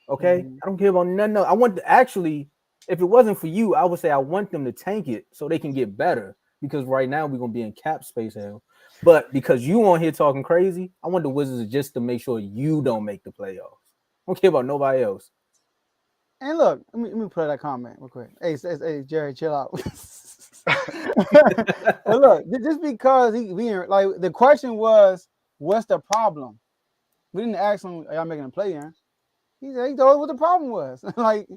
Okay, I don't care about nothing else. I want actually, if it wasn't for you, I would say I want them to tank it so they can get better, because right now we're gonna be in cap space hell. But because you on here talking crazy, I want the Wizards just to make sure you don't make the playoffs. I don't care about nobody else. And look, let me put that comment real quick. Hey, Jerry, chill out. Well, look, just because like the question was, what's the problem? We didn't ask him, are y'all making a play in? He told us what the problem was. Like,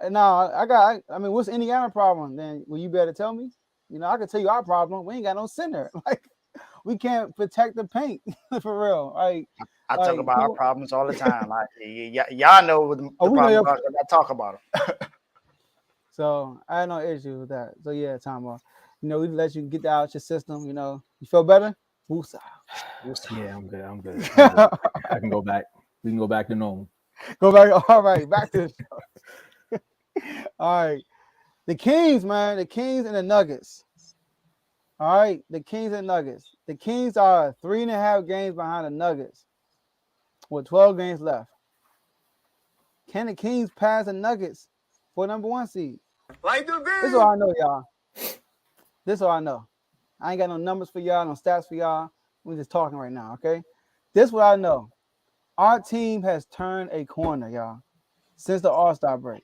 no, I mean, what's Indiana problem? Then will you be able to tell me? You know, I can tell you our problem. We ain't got no center. Like, we can't protect the paint for real. Like, I talk about our problems all the time. Like, y'all know what the problems are. I talk about them. So I had no issue with that. So yeah, Tom, you know, we let you get that out your system. You know, you feel better? Woosah. Yeah, I'm good. I can go back. We can go back to normal. Go back. All right, back to the show. All right, the Kings, man, the Kings and the Nuggets. All right, the Kings and Nuggets. The Kings are 3.5 games behind the Nuggets with 12 games left. Can the Kings pass the Nuggets for number 1 seed? This is all I know, y'all. This is all I know. I ain't got no numbers for y'all, no stats for y'all. We're just talking right now, okay? This is what I know. Our team has turned a corner, y'all, since the All-Star break.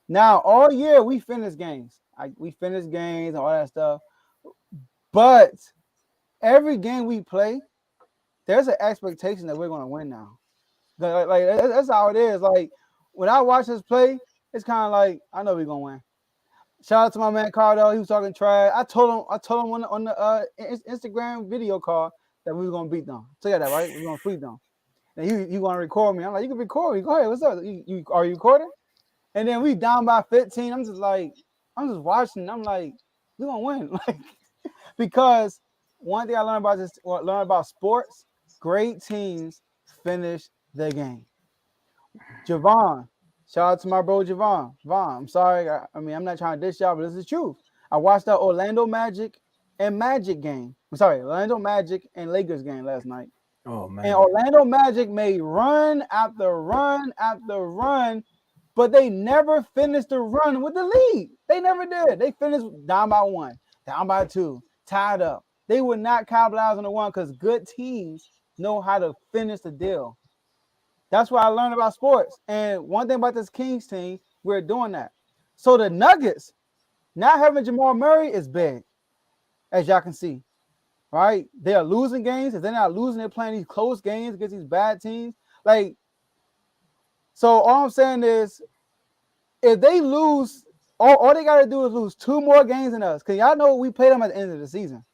Now, all year, we finished games. We finished games and all that stuff. But every game we play, there's an expectation that we're going to win now. Like that's how it is. Like, when I watch us play, it's kind of like, I know we're going to win. Shout out to my man Cardo. He was talking trash. I told him on the Instagram video call that we were going to beat them. Tell you that, right? We're going to sweep them. And you want to record me. I'm like, you can record me. Go ahead. What's up? Are you recording? And then we down by 15. I'm just watching. I'm like, we're going to win. Like, because one thing I learned about sports, great teams finish their game. Javon, shout out to my bro Javon. Javon, I'm sorry. I mean, I'm not trying to dish y'all, but this is the truth. I watched that Orlando Magic and Orlando Magic and Lakers game last night. Oh, man. And Orlando Magic made run after run after run, but they never finished the run with the lead. They never did. They finished down by 1, down by 2, tied up. They would not capitalize on the 1 because good teams know how to finish the deal. That's what I learned about sports. And one thing about this Kings team, we're doing that. So the Nuggets, not having Jamal Murray is big, as y'all can see. Right? They are losing games. If they're not losing, they're playing these close games against these bad teams. Like, so all I'm saying is, if they lose, all they got to do is lose 2 more games than us. Because y'all know we played them at the end of the season.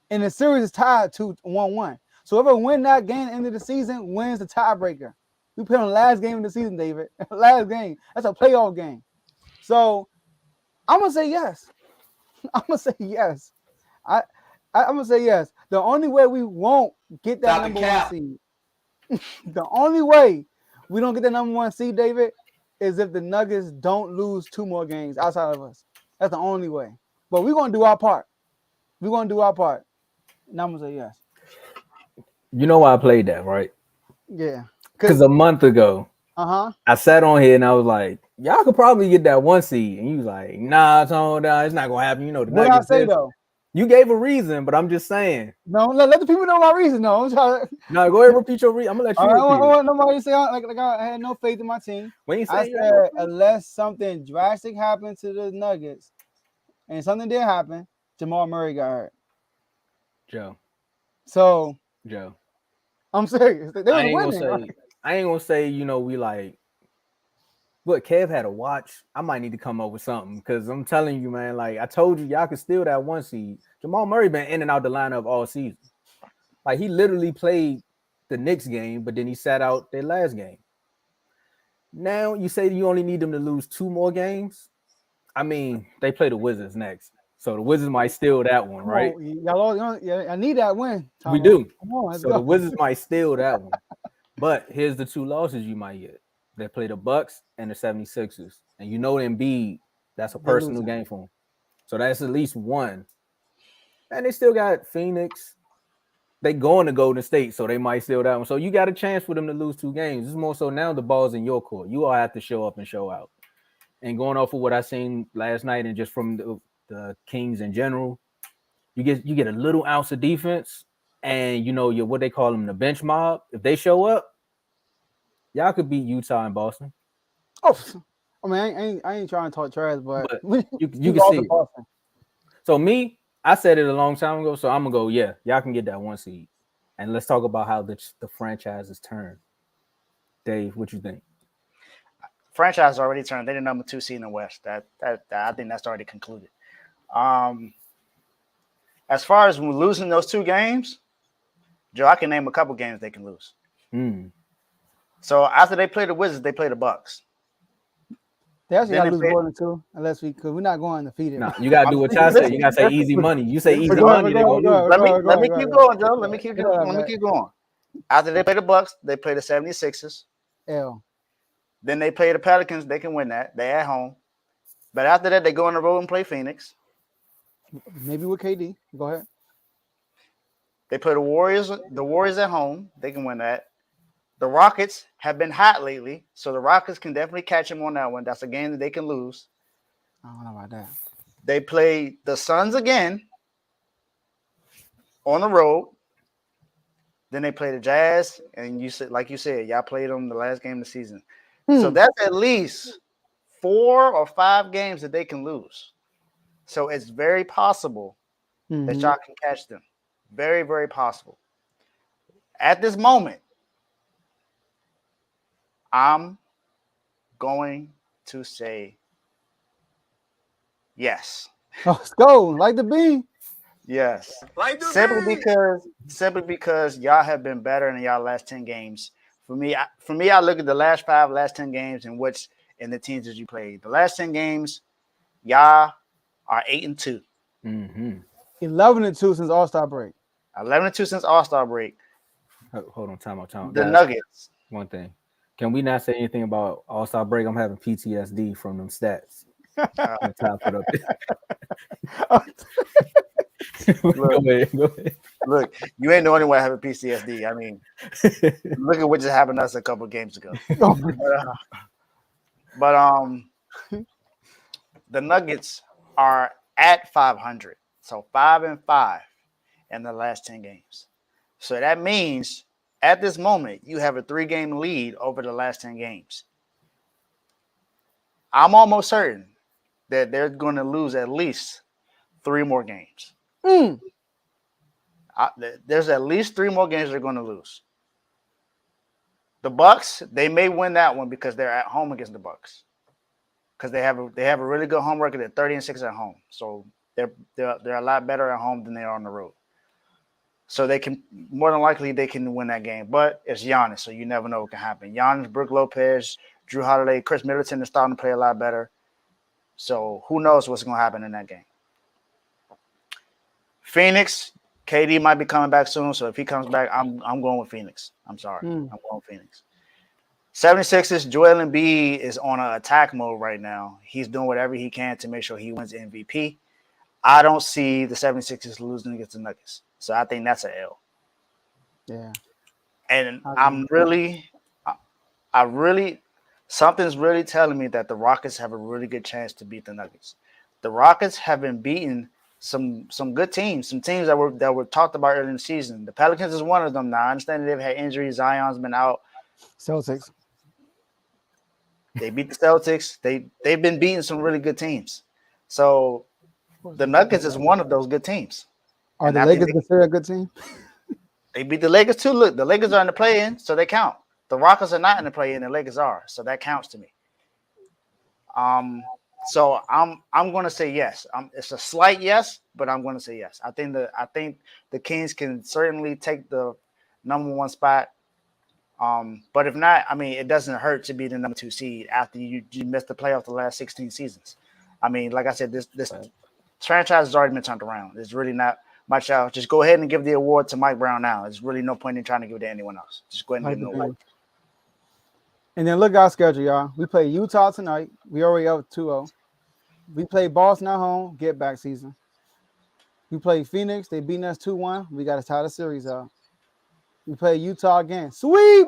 And the series is tied to 1-1. So whoever win that game at the end of the season wins the tiebreaker. We play on the last game of the season, David. Last game. That's a playoff game. So I'm gonna say yes. I'm gonna say yes. I'm gonna say yes. The only way we won't get that number one seed, the only way we don't get that number one seed, David, is if the Nuggets don't lose 2 more games outside of us. That's the only way. But we're gonna do our part. We're gonna do our part. And I'm gonna say yes. You know why I played that, right? Yeah. Because a month ago, I sat on here and I was like, y'all could probably get that 1 seed. And you was like, nah, Tone, it's not gonna happen. You know, the what Nuggets. I say though? You gave a reason, but I'm just saying. No, let the people know my reason. No, I'm trying to... No, go ahead and repeat your reason. I'm gonna let you repeat I want nobody to say like I had no faith in my team. I said unless something drastic happened to the Nuggets, and something did happen, Jamal Murray got hurt. Joe. So Joe. I'm serious. I ain't gonna say, you know, we like, look, Kev had a watch. I might need to come up with something because I'm telling you, man, like I told you, y'all could steal that 1 seed. Jamal Murray been in and out the lineup all season. Like he literally played the Knicks game, but then he sat out their last game. Now you say you only need them to lose 2 more games. I mean, they play the Wizards next. So the Wizards might steal that one, right? I need that win. We do. Come on, so the Wizards might steal that one. But here's the 2 losses you might get. They play the Bucks and the 76ers. And you know Embiid, that's a personal game for them. So that's at least 1. And they still got Phoenix. They going to Golden State, so they might steal that one. So you got a chance for them to lose 2 games. It's more so now the ball's in your court. You all have to show up and show out. And going off of what I seen last night and just from the Kings in general, you get a little ounce of defense, and you know you're what they call them, the bench mob. If they show up, y'all could beat Utah and Boston. Oh, I mean, I ain't trying to talk trash, but you can see it. So me, I said it a long time ago, so I'm gonna go. Yeah, y'all can get that 1 seed, and let's talk about how the franchise is turned. Dave, what you think? Franchise already turned. They're the number 2 seed in the West. That I think that's already concluded. As far as losing those 2 games, Joe, I can name a couple games they can lose. So after they play the Wizards, they play the Bucks. They actually got to lose more than 2, because we're not going undefeated. No, you got to do what y'all say. You got to say easy money. You say easy money, they're going to lose. Let me keep going, Joe. Let me keep going. After they play the Bucks, they play the 76ers. Then they play the Pelicans. They can win that. They're at home. But after that, they go on the road and play Phoenix. Maybe with KD. Go ahead. They play the Warriors at home. They can win that. The Rockets have been hot lately, so the Rockets can definitely catch them on that one. That's a game that they can lose. I don't know about that. They play the Suns again on the road. Then they play the Jazz, and like you said, y'all played them the last game of the season. So that's at least 4 or 5 games that they can lose. So it's very possible that y'all can catch them. Very, very possible. At this moment, I'm going to say yes. Let's go. Like the bean. Yes. Simply because y'all have been better in y'all last 10 games. For me, I look at the last 10 games and the teams that you played. The last 10 games, y'all are 8-2. 11-2 since All-Star break. 11-2 since All-Star break. Hold on, time out. The Nuggets. One thing. Can we not say anything about All-Star break? I'm having PTSD from them stats. Top it up. Go ahead. Look, you ain't the only one having PTSD. I mean, look at what just happened to us a couple of games ago. But the Nuggets are at 500, so 5-5 in the last 10 games. So that means at this moment you have a 3-game lead over the last 10 games. I'm almost certain that they're going to lose at least 3 more games. There's at least 3 more games they're going to lose. The Bucks, they may win that one because they're at home against the Bucks. Because they have a really good home record at 30-6 at home. So they're a lot better at home than they are on the road. So they can more than likely they can win that game. But it's Giannis, so you never know what can happen. Giannis, Brook Lopez, Drew Holiday, Chris Middleton is starting to play a lot better. So who knows what's going to happen in that game. Phoenix, KD might be coming back soon. So if he comes back, I'm going with Phoenix. I'm sorry. I'm going with Phoenix. 76ers, Joel Embiid is on an attack mode right now. He's doing whatever he can to make sure he wins MVP. I don't see the 76ers losing against the Nuggets. So I think that's an L. Yeah. And something's really telling me that the Rockets have a really good chance to beat the Nuggets. The Rockets have been beating some good teams, some teams that were talked about early in the season. The Pelicans is one of them now. I understand they've had injuries. Zion's been out. Celtics. They beat the Celtics. They've been beating some really good teams. So the Nuggets is one of those good teams. Are the Lakers considered a good team? They beat the Lakers too. Look, the Lakers are in the play-in, so they count. The Rockets are not in the play-in, the Lakers are, so that counts to me. So I'm going to say yes. It's a slight yes, but I'm going to say yes. I think the Kings can certainly take the number 1 spot. But if not, I mean, it doesn't hurt to be the number 2 seed after you missed the playoff the last 16 seasons. I mean, like I said, this franchise has already been turned around. There's really not much else. Just go ahead and give the award to Mike Brown now. There's really no point in trying to give it to anyone else. Just go ahead and give it award. And then look at our schedule, y'all. We play Utah tonight. We already up 2-0. We play Boston at home, get back season. We play Phoenix. They beating us 2-1. We got to tie the series out. We play Utah again. Sweep!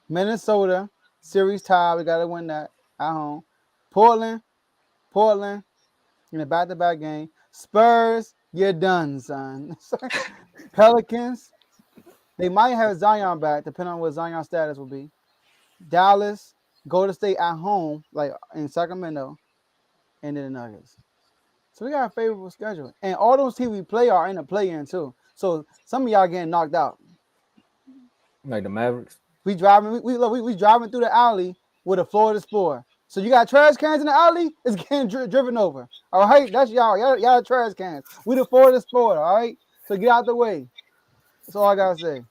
Minnesota, series tie. We got to win that at home. Portland, in a back-to-back game. Spurs, you're done, son. Pelicans, they might have Zion back, depending on what Zion's status will be. Dallas, Golden State at home, like in Sacramento, and then the Nuggets. So we got a favorable schedule. And all those teams we play are in the play-in, too. So some of y'all getting knocked out. Like the Mavericks? We driving through the alley with a Florida Sport. So you got trash cans in the alley, it's getting driven over. All right, that's y'all. Y'all trash cans. We the Florida Sport, all right? So get out the way. That's all I got to say.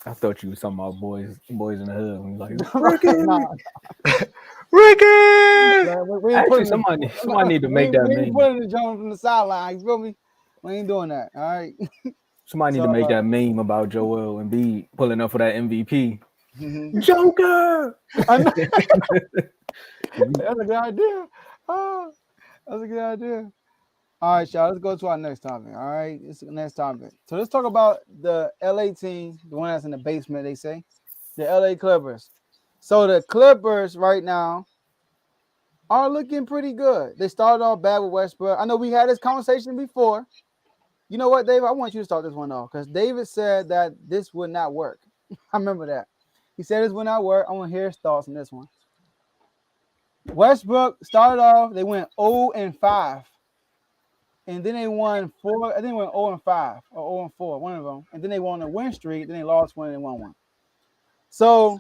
I thought you was talking about boys in the hood. I'm like, Ricky! Actually, somebody need to make that meme. We putting the Jones from the sideline, you feel me? We ain't doing that, all right? Somebody need to make that meme about Joel Embiid pulling up for that MVP. Joker! That's a good idea. Oh, that's a good idea. All right, y'all. Let's go to our next topic. All right, this is the next topic. So let's talk about the LA team, the one that's in the basement, they say. The LA Clippers. So the Clippers right now are looking pretty good. They started off bad with Westbrook. I know we had this conversation before. You know what, Dave? I want you to start this one off because David said that this would not work. I remember that. He said this would not work. I want to hear his thoughts on this one. Westbrook started off, they went 0-5. And then they won 4. I think they went 0-5 or 0-4, one of them. And then they won a win streak. Then they lost one and they won one. So,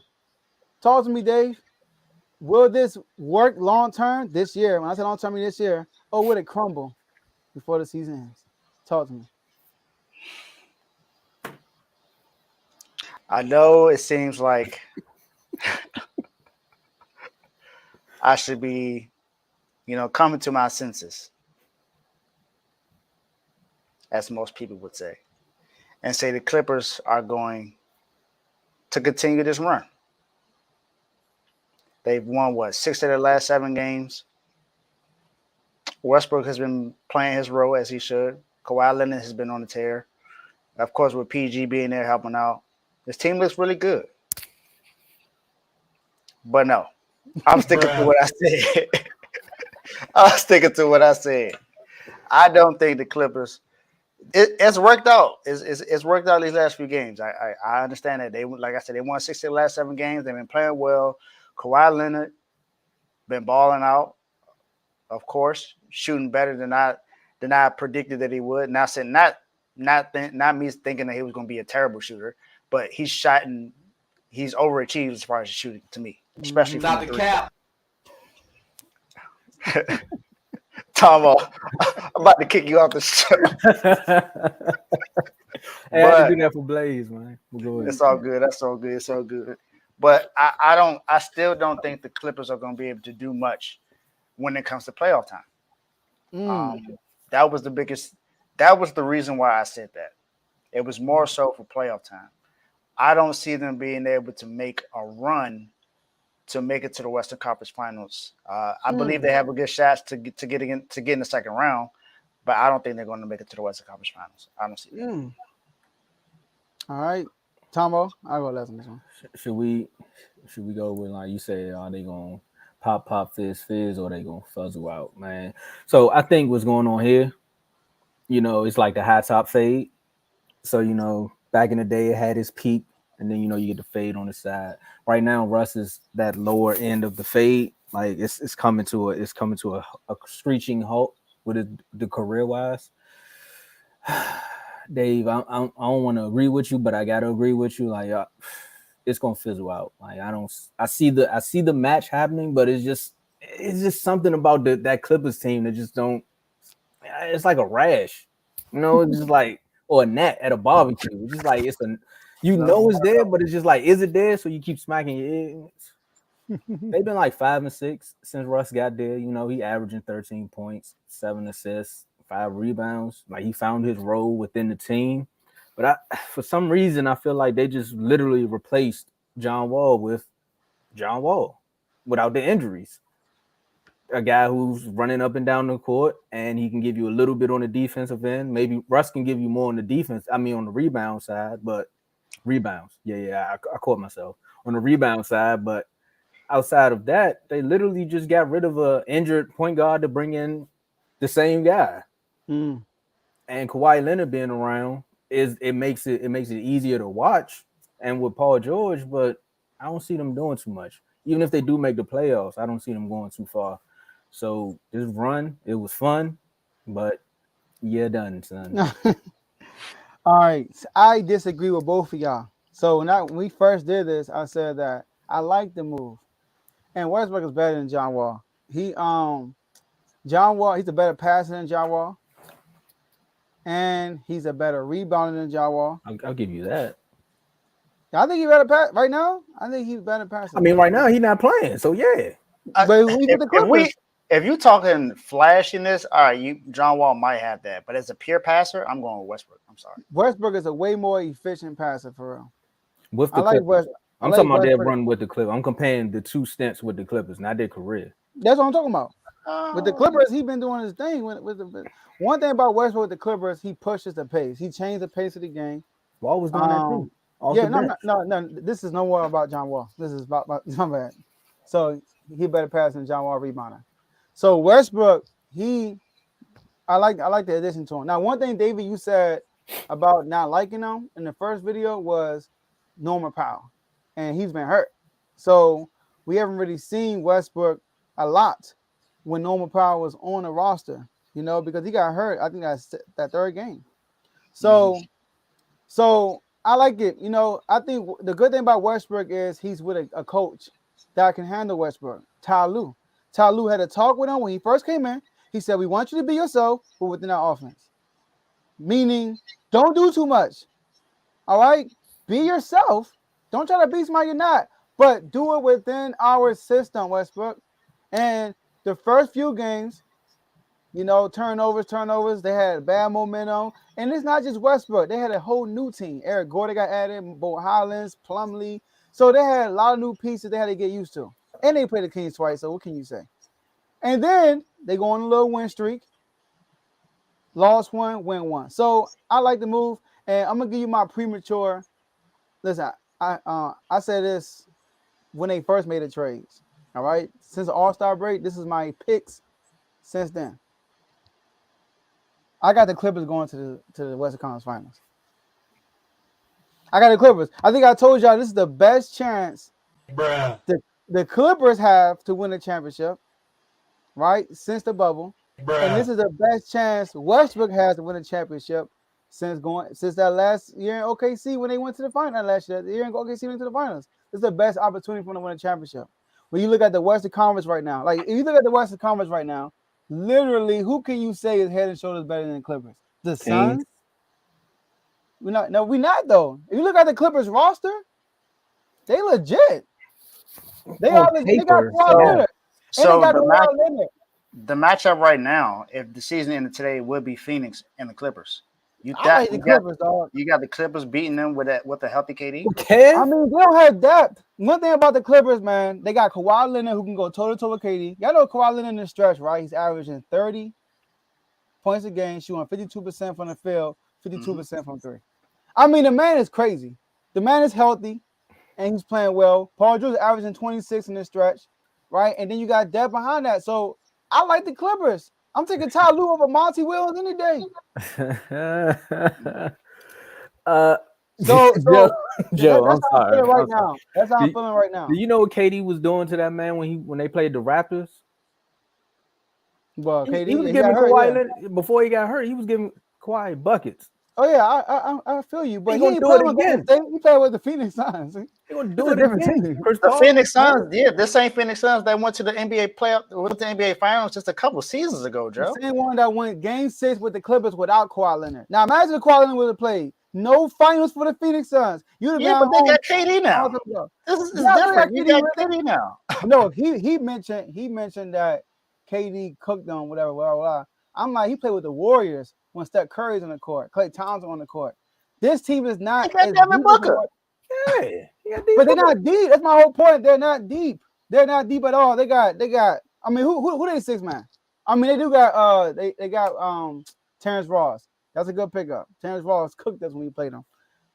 talk to me, Dave. Will this work long term this year? When I say long term, I mean this year. Or will it crumble before the season ends? Talk to me. I know it seems like I should be, coming to my senses, as most people would say, and say the Clippers are going to continue this run. They've won, 6 of their last 7 games. Westbrook has been playing his role as he should. Kawhi Leonard has been on the tear. Of course, with PG being there helping out. This team looks really good. But no, I'm sticking to what I said. I'm sticking to what I said. I don't think the Clippers it's worked out. It's worked out these last few games. I understand that like I said, they won 6 of the last 7 games. They've been playing well. Kawhi Leonard been balling out, of course, shooting better than I predicted that he would. Now, said not me thinking that he was going to be a terrible shooter, but he's overachieved as far as shooting to me, especially not the cap. Tom, I'm about to kick you off the show. Hey, I had to do that for Blaze, man. We'll go ahead. It's all good. That's all good. It's all good. But I still don't think the Clippers are going to be able to do much when it comes to playoff time. That was the biggest. That was the reason why I said that. It was more so for playoff time. I don't see them being able to make a run to make it to the Western Conference Finals. I believe they have a good shot to get in the second round, but I don't think they're going to make it to the Western Conference Finals. I don't see that. All right, Tomo, I'll go last on this one. Should we go with, like you said, are they gonna pop fizz, or they gonna fuzzle out, man? So I think what's going on here, it's like the high top fade. So back in the day, it had its peak, and then you get the fade on the side. Right now, Russ is that lower end of the fade. Like it's coming to a screeching halt with the career wise. Dave, I don't want to agree with you, but I gotta agree with you. Like, it's gonna fizzle out. Like, I see the match happening, but it's just something about that Clippers team that just don't. It's like a rash, it's just like, or a gnat at a barbecue. It's just like it's there, but it's just like, is it there? So you keep smacking your ears. They've been like 5-6 since Russ got there. He averaging 13 points, 7 assists. 5 rebounds. Like, he found his role within the team. But for some reason, I feel like they just literally replaced John Wall with John Wall without the injuries. A guy who's running up and down the court, and he can give you a little bit on the defensive end. Maybe Russ can give you more on the on the rebound side, but rebounds. Yeah, I caught myself. On the rebound side, but outside of that, they literally just got rid of an injured point guard to bring in the same guy. And Kawhi Leonard being around it makes it easier to watch, and with Paul George, but I don't see them doing too much. Even if they do make the playoffs, I don't see them going too far. So this run, it was fun, but yeah, done, son. All right, I disagree with both of y'all. So when we first did this, I said that I like the move, and Westbrook is better than John Wall. John Wall, he's a better passer than John Wall. And he's a better rebounder than John Wall. I'll give you that. I think he's better pass right now. I think he's better passer. I mean, right now he's not playing, so yeah. But if you talking flashiness, all right, John Wall might have that, but as a pure passer, I'm going with Westbrook. I'm sorry. Westbrook is a way more efficient passer for real. With the Clippers. I'm talking about their run with the Clippers. I'm comparing the 2 stints with the Clippers, not their career. That's what I'm talking about. With the Clippers, he's been doing his thing. With the one thing about Westbrook with the Clippers, he pushes the pace. He changed the pace of the game. Wall was doing that too. No. This is no more about John Wall. This is about my bad. So he better pass than John Wall rebounder. So Westbrook, I like the addition to him. Now, one thing, David, you said about not liking him in the first video was Norman Powell, and he's been hurt. So we haven't really seen Westbrook a lot when Norman Powell was on the roster, because he got hurt. I think that's that third game. So I like it. I think the good thing about Westbrook is he's with a coach that can handle Westbrook. Ty Lue had a talk with him when he first came in. He said, "We want you to be yourself, but within our offense. Meaning, don't do too much. All right? Be yourself. Don't try to be somebody you're not, but do it within our system, Westbrook." And the first few games, turnovers, they had bad momentum. And it's not just Westbrook. They had a whole new team. Eric Gordon got added, Bo Hollins, Plumlee. So they had a lot of new pieces they had to get used to. And they played the Kings twice, so what can you say? And then they go on a little win streak. Lost one, win one. So I like the move. And I'm going to give you my premature. Listen, I said this when they first made the trades. All right? Since the All-Star break, this is my picks since then. I got the Clippers going to the Western Conference Finals. I got the Clippers. I think I told y'all this is the best chance the Clippers have to win a championship, right? Since the bubble. And this is the best chance Westbrook has to win a championship since that last year in OKC when they went to the final last year. The year in OKC went to the finals. This is the best opportunity for them to win a championship. When you look at the Western Conference right now, like if you look at the Western Conference right now, Literally, who can you say is head and shoulders better than the Clippers? The Suns? We're not. No, we're not though. If you look at the Clippers roster, they legit. They got Kawhi Leonard. And they got Kawhi Leonard. The matchup right now, if the season ended today, would be Phoenix and the Clippers. I like the Clippers, dog. You got the Clippers beating them with a healthy KD. Okay. I mean, they don't have depth. One thing about the Clippers, man, they got Kawhi Leonard who can go toe to toe with KD. Y'all know Kawhi Leonard in the stretch, right? He's averaging 30 points a game, shooting 52% from the field, 52% from three. I mean, the man is crazy. The man is healthy, and he's playing well. Paul George is averaging 26 in this stretch, right? And then you got depth behind that. So I like the Clippers. I'm taking Ty Lue over Monty Williams any day. Joe, that's I'm how I'm sorry. feeling right now. That's how I'm feeling right now. Do you know what KD was doing to that man when they played the Raptors? Well, KD he was giving Kawhi before he got hurt. He was giving Kawhi buckets. Oh yeah, I feel you, but he ain't do it again. He played with the Phoenix Suns. He gonna do it again. The Phoenix Suns, this ain't Phoenix Suns that went to the NBA playoff, went to the NBA Finals just a couple seasons ago, Joe. The same one that went Game 6 with the Clippers without Kawhi Leonard. Now imagine if Kawhi Leonard would have played. No finals for the Phoenix Suns. But they got KD now. This is different. You got KD now. No, he mentioned that KD cooked them, whatever, blah, blah. I'm like, he played with the Warriors when Steph Curry's on the court, Klay Thompson on the court. This team is not. They got Devin Booker. But they're not deep. That's my whole point. They're not deep. They're not deep at all. They got. I mean, who they six man? I mean, they do got. They got Terrence Ross. That's a good pickup. Terrence Ross cooked us when we played them.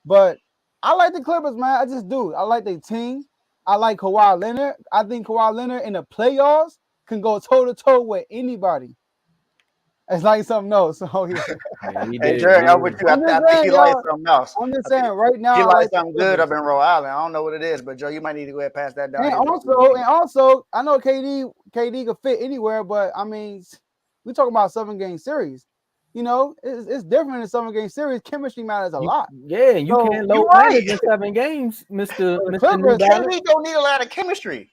But I like the Clippers, man. I just do. I like their team. I like Kawhi Leonard. I think Kawhi Leonard in the playoffs can go toe to toe with anybody. It's like something else. So hey, Jerry, I'm with you. I think he likes something else. I'm just saying right now. He likes something good up in Rhode Island. I don't know what it is, but Joe, you might need to go ahead and pass that down. And also, I know KD could fit anywhere, but I mean, we talking about 7-game series. You know, it's different in a 7-game series. Chemistry matters a lot. Yeah, you can't load manage in 7 games, Mr. KD don't need a lot of chemistry.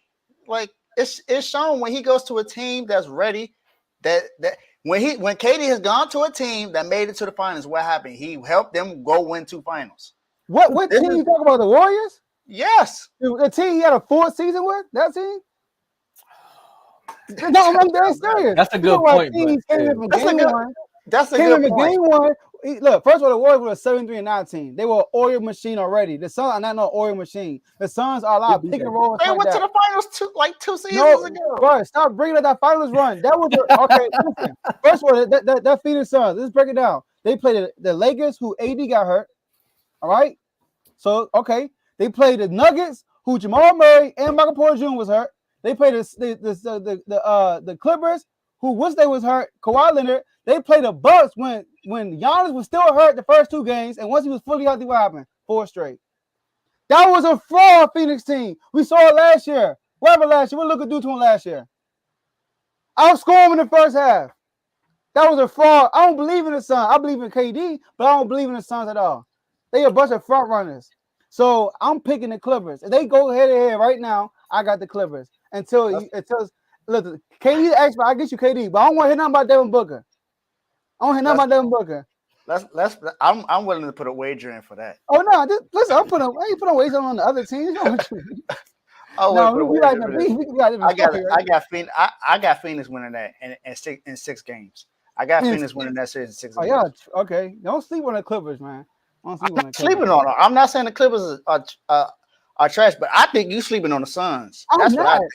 Like it's shown when he goes to a team that's ready. That when KD has gone to a team that made it to the finals, what happened? He helped them go win 2 finals. What team you talking about? The Warriors? Yes. The team he had a 4th season with? That team? No, I'm dead serious. That's a good point. That's a good point. Game 1. Look, first of all, the Warriors were a 7-3-9 they were an Oreo machine already. The Suns are not no Oreo machine. The Suns are a lot of pick and roll. They went to the finals 2 seasons ago. Bro, stop bringing up that finals run. That was okay. Listen, first of all, that Phoenix Suns. Let's break it down. They played the Lakers, who AD got hurt. All right. So they played the Nuggets, who Jamal Murray and Michael Porter Jr. was hurt. They played the Clippers, who Wednesday was hurt. Kawhi Leonard. They played the Bucks when Giannis was still hurt the first 2 games, and once he was fully healthy, what happened? 4 straight. That was a fraud Phoenix team. We saw it last year. What happened last year? What Luka do to him last year? Outscore him in the first half. That was a fraud. I don't believe in the Suns. I believe in KD, but I don't believe in the Suns at all. They a bunch of front runners. So I'm picking the Clippers. If they go head to head right now, I got the Clippers. Until look, KD the expert. I get you KD, but I don't want to hear nothing about Devin Booker. I don't hear nothing about Devin Booker. I'm willing to put a wager in for that. Oh no, listen, I ain't put a wager on the other team. I got Phoenix winning that in 6 games. I got Phoenix winning that series in 6 games. Yeah, okay. Don't sleep on the Clippers, man. I'm not sleeping on them. I'm not saying the Clippers are trash, but I think you sleeping on the Suns. That's what I think.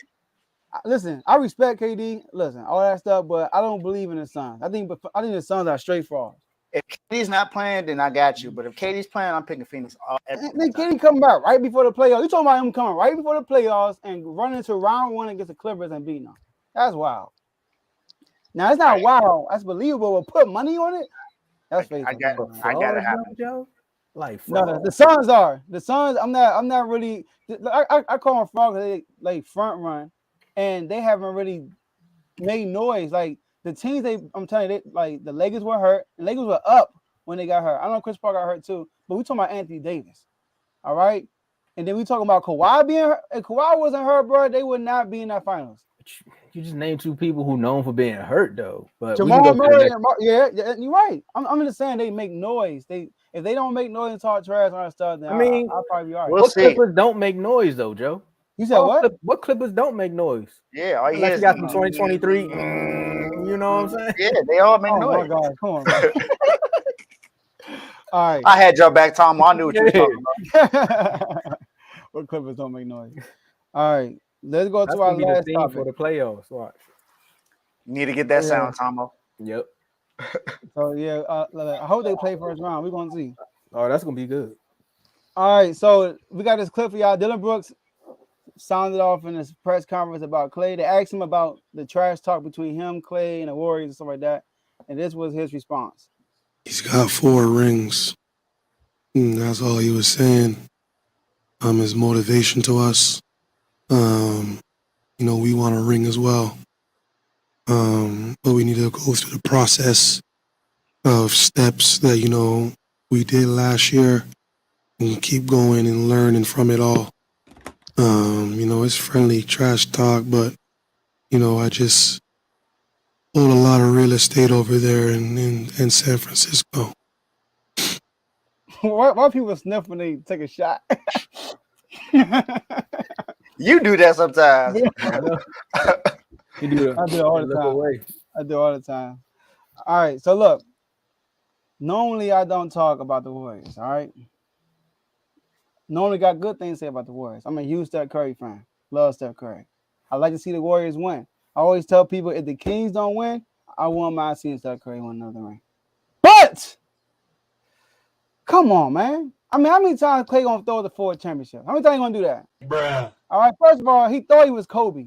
Listen, I respect KD. Listen, all that stuff, but I don't believe in the Suns. I think the Suns are straight frauds. If KD's not playing, then I got you. But if KD's playing, I'm picking Phoenix. Then KD coming back right before the playoffs. You talking about him coming right before the playoffs and running into round 1 against the Clippers and beating them? That's wild. Now it's not wild. That's believable. But put money on it. That's faithful. I got to happen, Joe. Like no, the Suns are. The Suns. I'm not really. I call them fraud because they like front run. And they haven't really made noise. Like the teams, I'm telling you, like the Lakers were hurt. The Lakers were up when they got hurt. I know Chris Paul got hurt too, but we talking about Anthony Davis. All right. And then we talking about Kawhi being hurt. If Kawhi wasn't hurt, bro, they would not be in that finals. You just named two people who known for being hurt though. But we can Jamal go to the Murray, next. yeah, you're right. I'm just saying they make noise. If they don't make noise and talk trash on that stuff, then I mean, I'll probably be all right. We'll what see. Clippers don't make noise though, Joe? You said what? What Clippers don't make noise? Yeah, all you Unless hear you is got some 2023. You know what I'm saying? yeah, they all make Oh my noise. God, come on, bro. All right. I had your back, Tom. I knew what you were talking about. What Clippers don't make noise? All right, let's go That's to our gonna be the last theme for topic. the playoffs. Watch. You need to get that Yeah. sound, Tomo. Yep. So yeah, I hope they play first round. We're gonna see. Oh, that's gonna be good. All right, so we got this clip for y'all. Dylan Brooks sounded off in his press conference about Clay. They asked him about the trash talk between him, Clay, and the Warriors and stuff like that, and this was his response. He's got 4 rings. And that's all he was saying. His motivation to us. We want a ring as well. But we need to go through the process of steps that, we did last year and keep going and learning from it all. It's friendly trash talk, but, I just own a lot of real estate over there in San Francisco. Why people sniff when they take a shot? You do that sometimes. You do it. I do it all the Look time. away. I do all the time. All right, so look. Normally, I don't talk about the Warriors. All right. Normally, got good things to say about the Warriors. I'm a huge Steph Curry fan. Love Steph Curry. I like to see the Warriors win. I always tell people if the Kings don't win, I wouldn't mind seeing Steph Curry win another ring. But come on, man. I mean, how many times Clay gonna throw the 4 championship? How many times he gonna do that? Bruh. All right. First of all, he thought he was Kobe.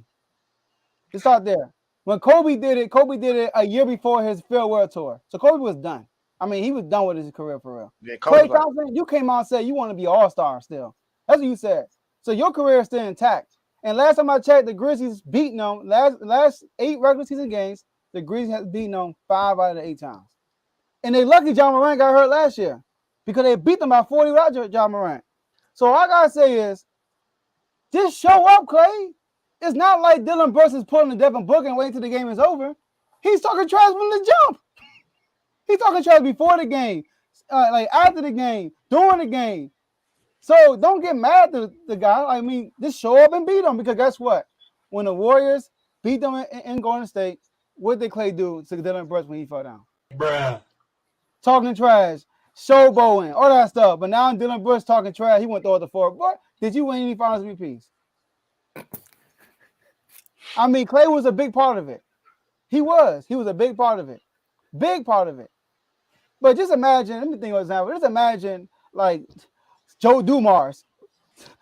Let's start there. When Kobe did it a year before his farewell tour. So Kobe was done. I mean, he was done with his career for real. Yeah, Klay Thompson, you came out and said you want to be all-star still. That's what you said. So your career is still intact. And last time I checked, the Grizzlies beating them last 8 regular season games. The Grizzlies has beaten them 5 out of the 8 times. And they lucky John Morant got hurt last year because they beat them by 40 without John Morant. So all I gotta say is, just show up, Clay. It's not like Dylan Brooks is pulling the Devin Booker and waiting till the game is over. He's talking trash from the jump. He's talking trash before the game, like after the game, during the game. So don't get mad at the guy. I mean, just show up and beat him because guess what? When the Warriors beat them in Golden State, what did Clay do to Dylan Brooks when he fell down? Bruh. Talking trash, showboating, all that stuff. But now Dylan Brooks talking trash. He went through the 4. But did you win any finals MVPs? I mean, Clay was a big part of it. He was a big part of it. Big part of it. But just imagine, let me think of an example. Just imagine like Joe Dumars.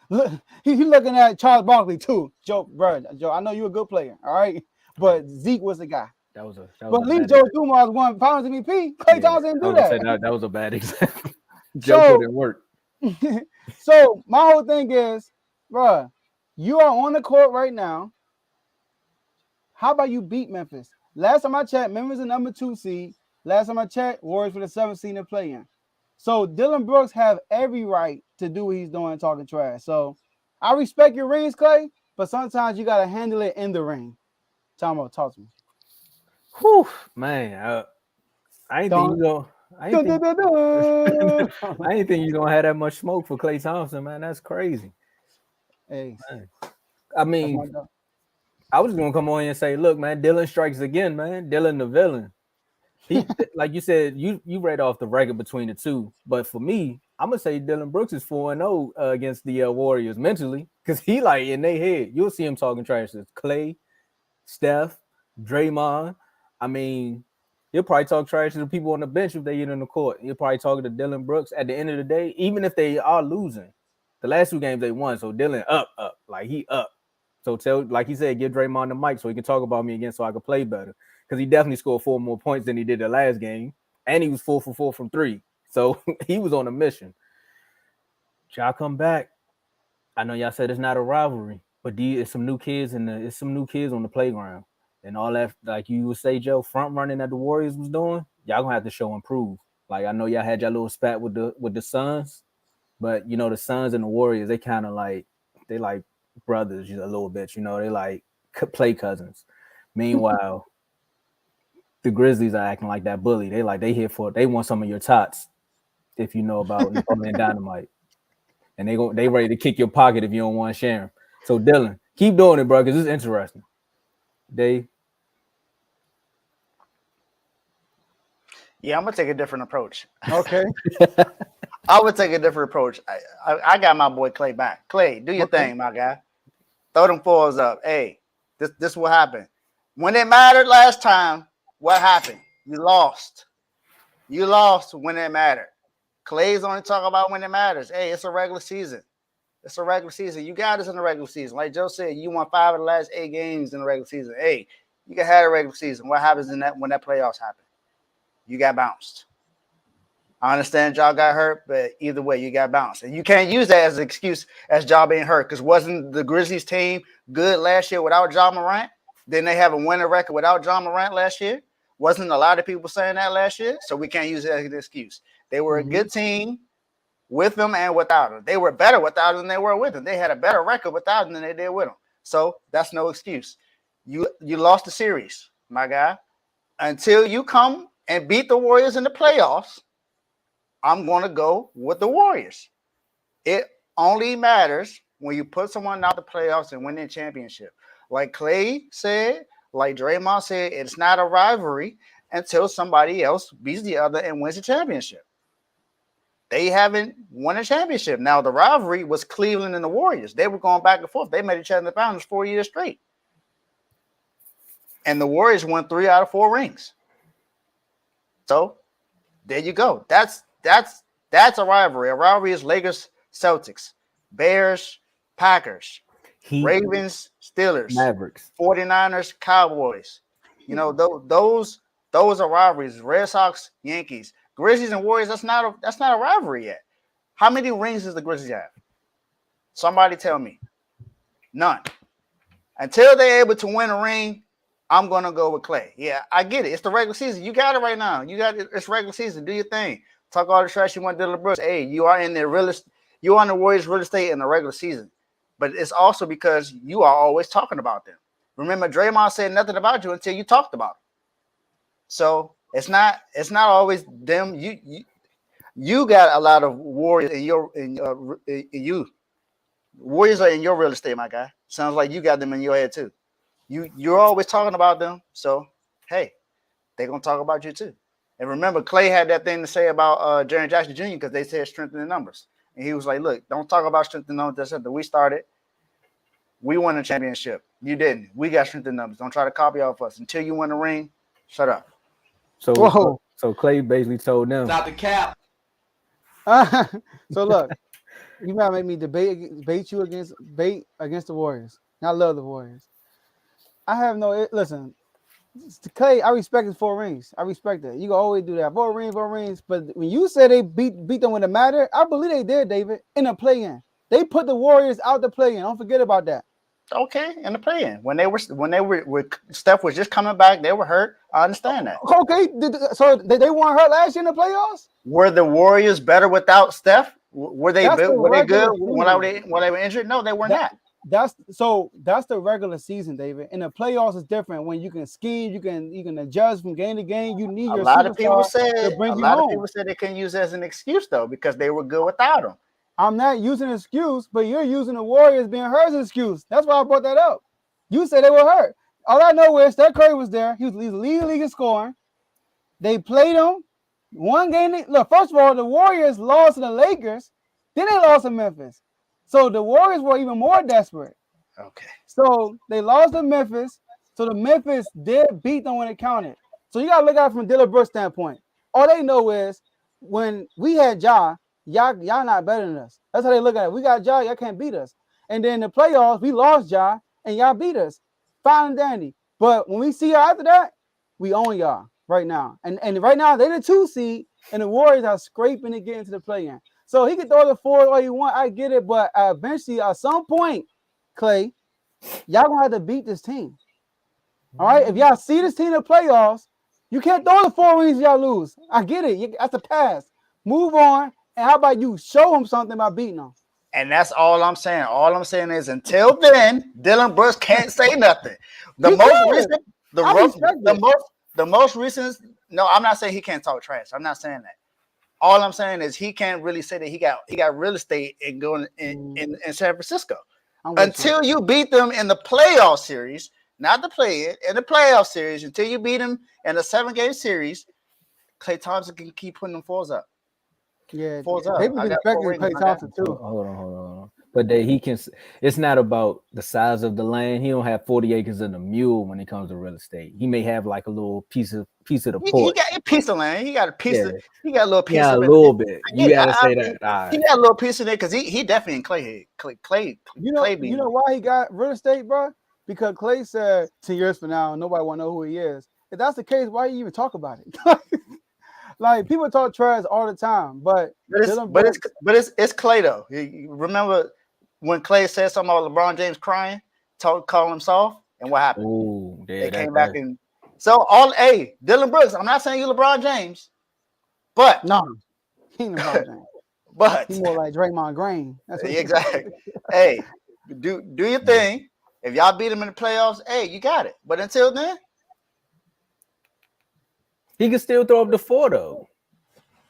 Look, he's looking at Charles Barkley too. Joe, I know you're a good player, all right? But Zeke was the guy. But at least Joe Dumars won Finals MVP. Clay Thompson didn't do that. That was a bad example. Joe couldn't work. So my whole thing is, bro, you are on the court right now. How about you beat Memphis? Last time I checked, Memphis is the number 2 seed. Last time I checked, Warriors for the 7th seed to play in. So Dylan Brooks have every right to do what he's doing, talking trash. So I respect your rings, Clay, but sometimes you gotta handle it in the ring. Tomo, talk to me. Whew, man. I ain't think you gonna have that much smoke for Klay Thompson, man. That's crazy. Hey, man. I mean, I was gonna come on here and say, look, man, Dylan strikes again, man. Dylan the villain. He, like you said, you read off the record between the two, but for me, I'm gonna say Dylan Brooks is 4-0 against the Warriors mentally, because he like in their head. You'll see him talking trash to Clay, Steph, Draymond. I mean, he'll probably talk trash to the people on the bench if they get in the court. He'll probably talk to Dylan Brooks. At the end of the day, even if they are losing, the last 2 games they won, so Dylan up, like he up. So like he said, give Draymond the mic so he can talk about me again, so I can play better. Because he definitely scored 4 more points than he did the last game. And he was 4 for 4 from 3. So he was on a mission. Y'all come back. I know y'all said it's not a rivalry, but it's some new kids on the playground. And all that, like you would say, Joe, front running that the Warriors was doing, y'all gonna have to show and prove. Like I know y'all had your little spat with the Suns, but the Suns and the Warriors, they kind of like brothers a little bit, they like play cousins. Meanwhile, the Grizzlies are acting like that bully. They want some of your tots if you know about Napoleon Dynamite. And they ready to kick your pocket if you don't want to share them. So Dylan, keep doing it, bro, because it's interesting. Yeah, I'm gonna take a different approach. Okay. I would take a different approach. I got my boy Clay back. Clay, do your thing, my guy. Throw them fours up. Hey, this what happened. When it mattered last time, what happened? You lost. You lost when it mattered. Clay's only talking about when it matters. Hey, it's a regular season. It's a regular season. You got us in the regular season. Like Joe said, you won 5 of the last 8 games in the regular season. Hey, you can have a regular season. What happens when that playoffs happen? You got bounced. I understand y'all got hurt, but either way, you got bounced. And you can't use that as an excuse as y'all being hurt, because wasn't the Grizzlies team good last year without Ja Morant? Didn't they have a winning record without Ja Morant last year? Wasn't a lot of people saying that last year? So we can't use it as an excuse. They were a good team with them and without them. They were better without them than they were with them. They had a better record without them than they did with them. So that's no excuse. You lost the series, my guy. Until you come and beat the Warriors in the playoffs, I'm going to go with the Warriors. It only matters when you put someone out the playoffs and win a championship. Like Clay said, like Draymond said, it's not a rivalry until somebody else beats the other and wins a championship. They haven't won a championship. Now, the rivalry was Cleveland and the Warriors. They were going back and forth. They made each other in the finals 4 years straight. And the Warriors won 3 out of 4 rings. So there you go. That's a rivalry. A rivalry is Lakers, Celtics, Bears, Packers, Heat, Ravens, Steelers, Mavericks, 49ers, Cowboys. You know, those are rivalries. Red Sox, Yankees, Grizzlies, and Warriors. That's not a rivalry yet. How many rings does the Grizzlies have? Somebody tell me. None. Until they're able to win a ring, I'm gonna go with Clay. Yeah, I get it. It's the regular season. You got it right now. You got it. It's regular season. Do your thing. Talk all the trash you want, Dylan Brooks. Hey, you are in the you are in the Warriors real estate in the regular season. But it's also because you are always talking about them. Remember, Draymond said nothing about you until you talked about them. So it's not always them. You got a lot of Warriors in you. Warriors are in your real estate, my guy. Sounds like you got them in your head too. You're always talking about them. So hey, they're gonna talk about you too. And remember, Clay had that thing to say about Jaren Jackson Jr. because they said strength in the numbers. And he was like, look, don't talk about strength in numbers. We started. We won a championship. You didn't. We got strength in numbers. Don't try to copy off us. Until you win the ring, shut up. So Clay basically told them. Stop the cap. So look, you gotta make me debate you against the Warriors. And I love the Warriors. I have no listen. Clay, I respect his 4 rings. I respect that. You can always do that. 4 rings. But when you say they beat them when it mattered, I believe they did, David, in a play-in. They put the Warriors out the play-in. Don't forget about that. Okay, in the play-in. When they were Steph was just coming back, they were hurt. I understand that. Okay, so they weren't hurt last year in the playoffs? Were the Warriors better without Steph? Were they good when they were injured? No, they were not. That's the regular season, David. In the playoffs, it's different. When you can scheme, you can adjust from game to game. You need a lot of people said they couldn't use it as an excuse though because they were good without him. I'm not using an excuse, but you're using the Warriors being hurt as an excuse. That's why I brought that up. You said they were hurt. All I know is Steph Curry was there. He was leading the league in scoring. They played him. One game. Look, first of all, the Warriors lost to the Lakers. Then they lost to Memphis. So the Warriors were even more desperate. Okay. So they lost to Memphis. So the Memphis did beat them when it counted. So you got to look at it from Dylan Brooks' standpoint. All they know is when we had y'all not better than us. That's how they look at it. We got y'all can't beat us. And then in the playoffs, we lost y'all, and y'all beat us. Fine and dandy. But when we see y'all after that, we own y'all right now. And right now, they're the 2 seed, and the Warriors are scraping to get into the play-in. So he can throw the 4 all you want. I get it. But eventually, at some point, Clay, y'all going to have to beat this team. All right? If y'all see this team in the playoffs, you can't throw the 4 rings if y'all lose. I get it. That's a pass. Move on. And how about you show them something by beating them? And that's all I'm saying. All I'm saying is until then, Dylan Brooks can't say nothing. The most recent. No, I'm not saying he can't talk trash. I'm not saying that. All I'm saying is he can't really say that he got real estate and going in San Francisco until you beat them in the playoff series, not the play-in, in the playoff series. Until you beat them in a 7-game series, Klay Thompson can keep putting them fours up. Yeah, fours up. people expecting Klay Thompson too. Hold on. But he can. It's not about the size of the land. He don't have 40 acres in the mule when it comes to real estate. He may have like a little piece of the port. He got a piece of land. He got a piece of. He got a little piece. Yeah, of a little bit. You gotta say that. Right. He got a little piece of it because he definitely in Clay. You know why he got real estate, bro? Because Klay said 10 years from now, nobody want to know who he is. If that's the case, why you even talk about it? Like people talk trash all the time, but it's Klay though. You remember when Klay said something about LeBron James crying, calling him soft, and what happened? Ooh, they came back and so Dylan Brooks. I'm not saying you LeBron James, but no, he ain't LeBron James. But he's more like Draymond Green. That's what exactly. Hey, do your thing. If y'all beat him in the playoffs, hey, you got it. But until then. He can still throw up the 4 though.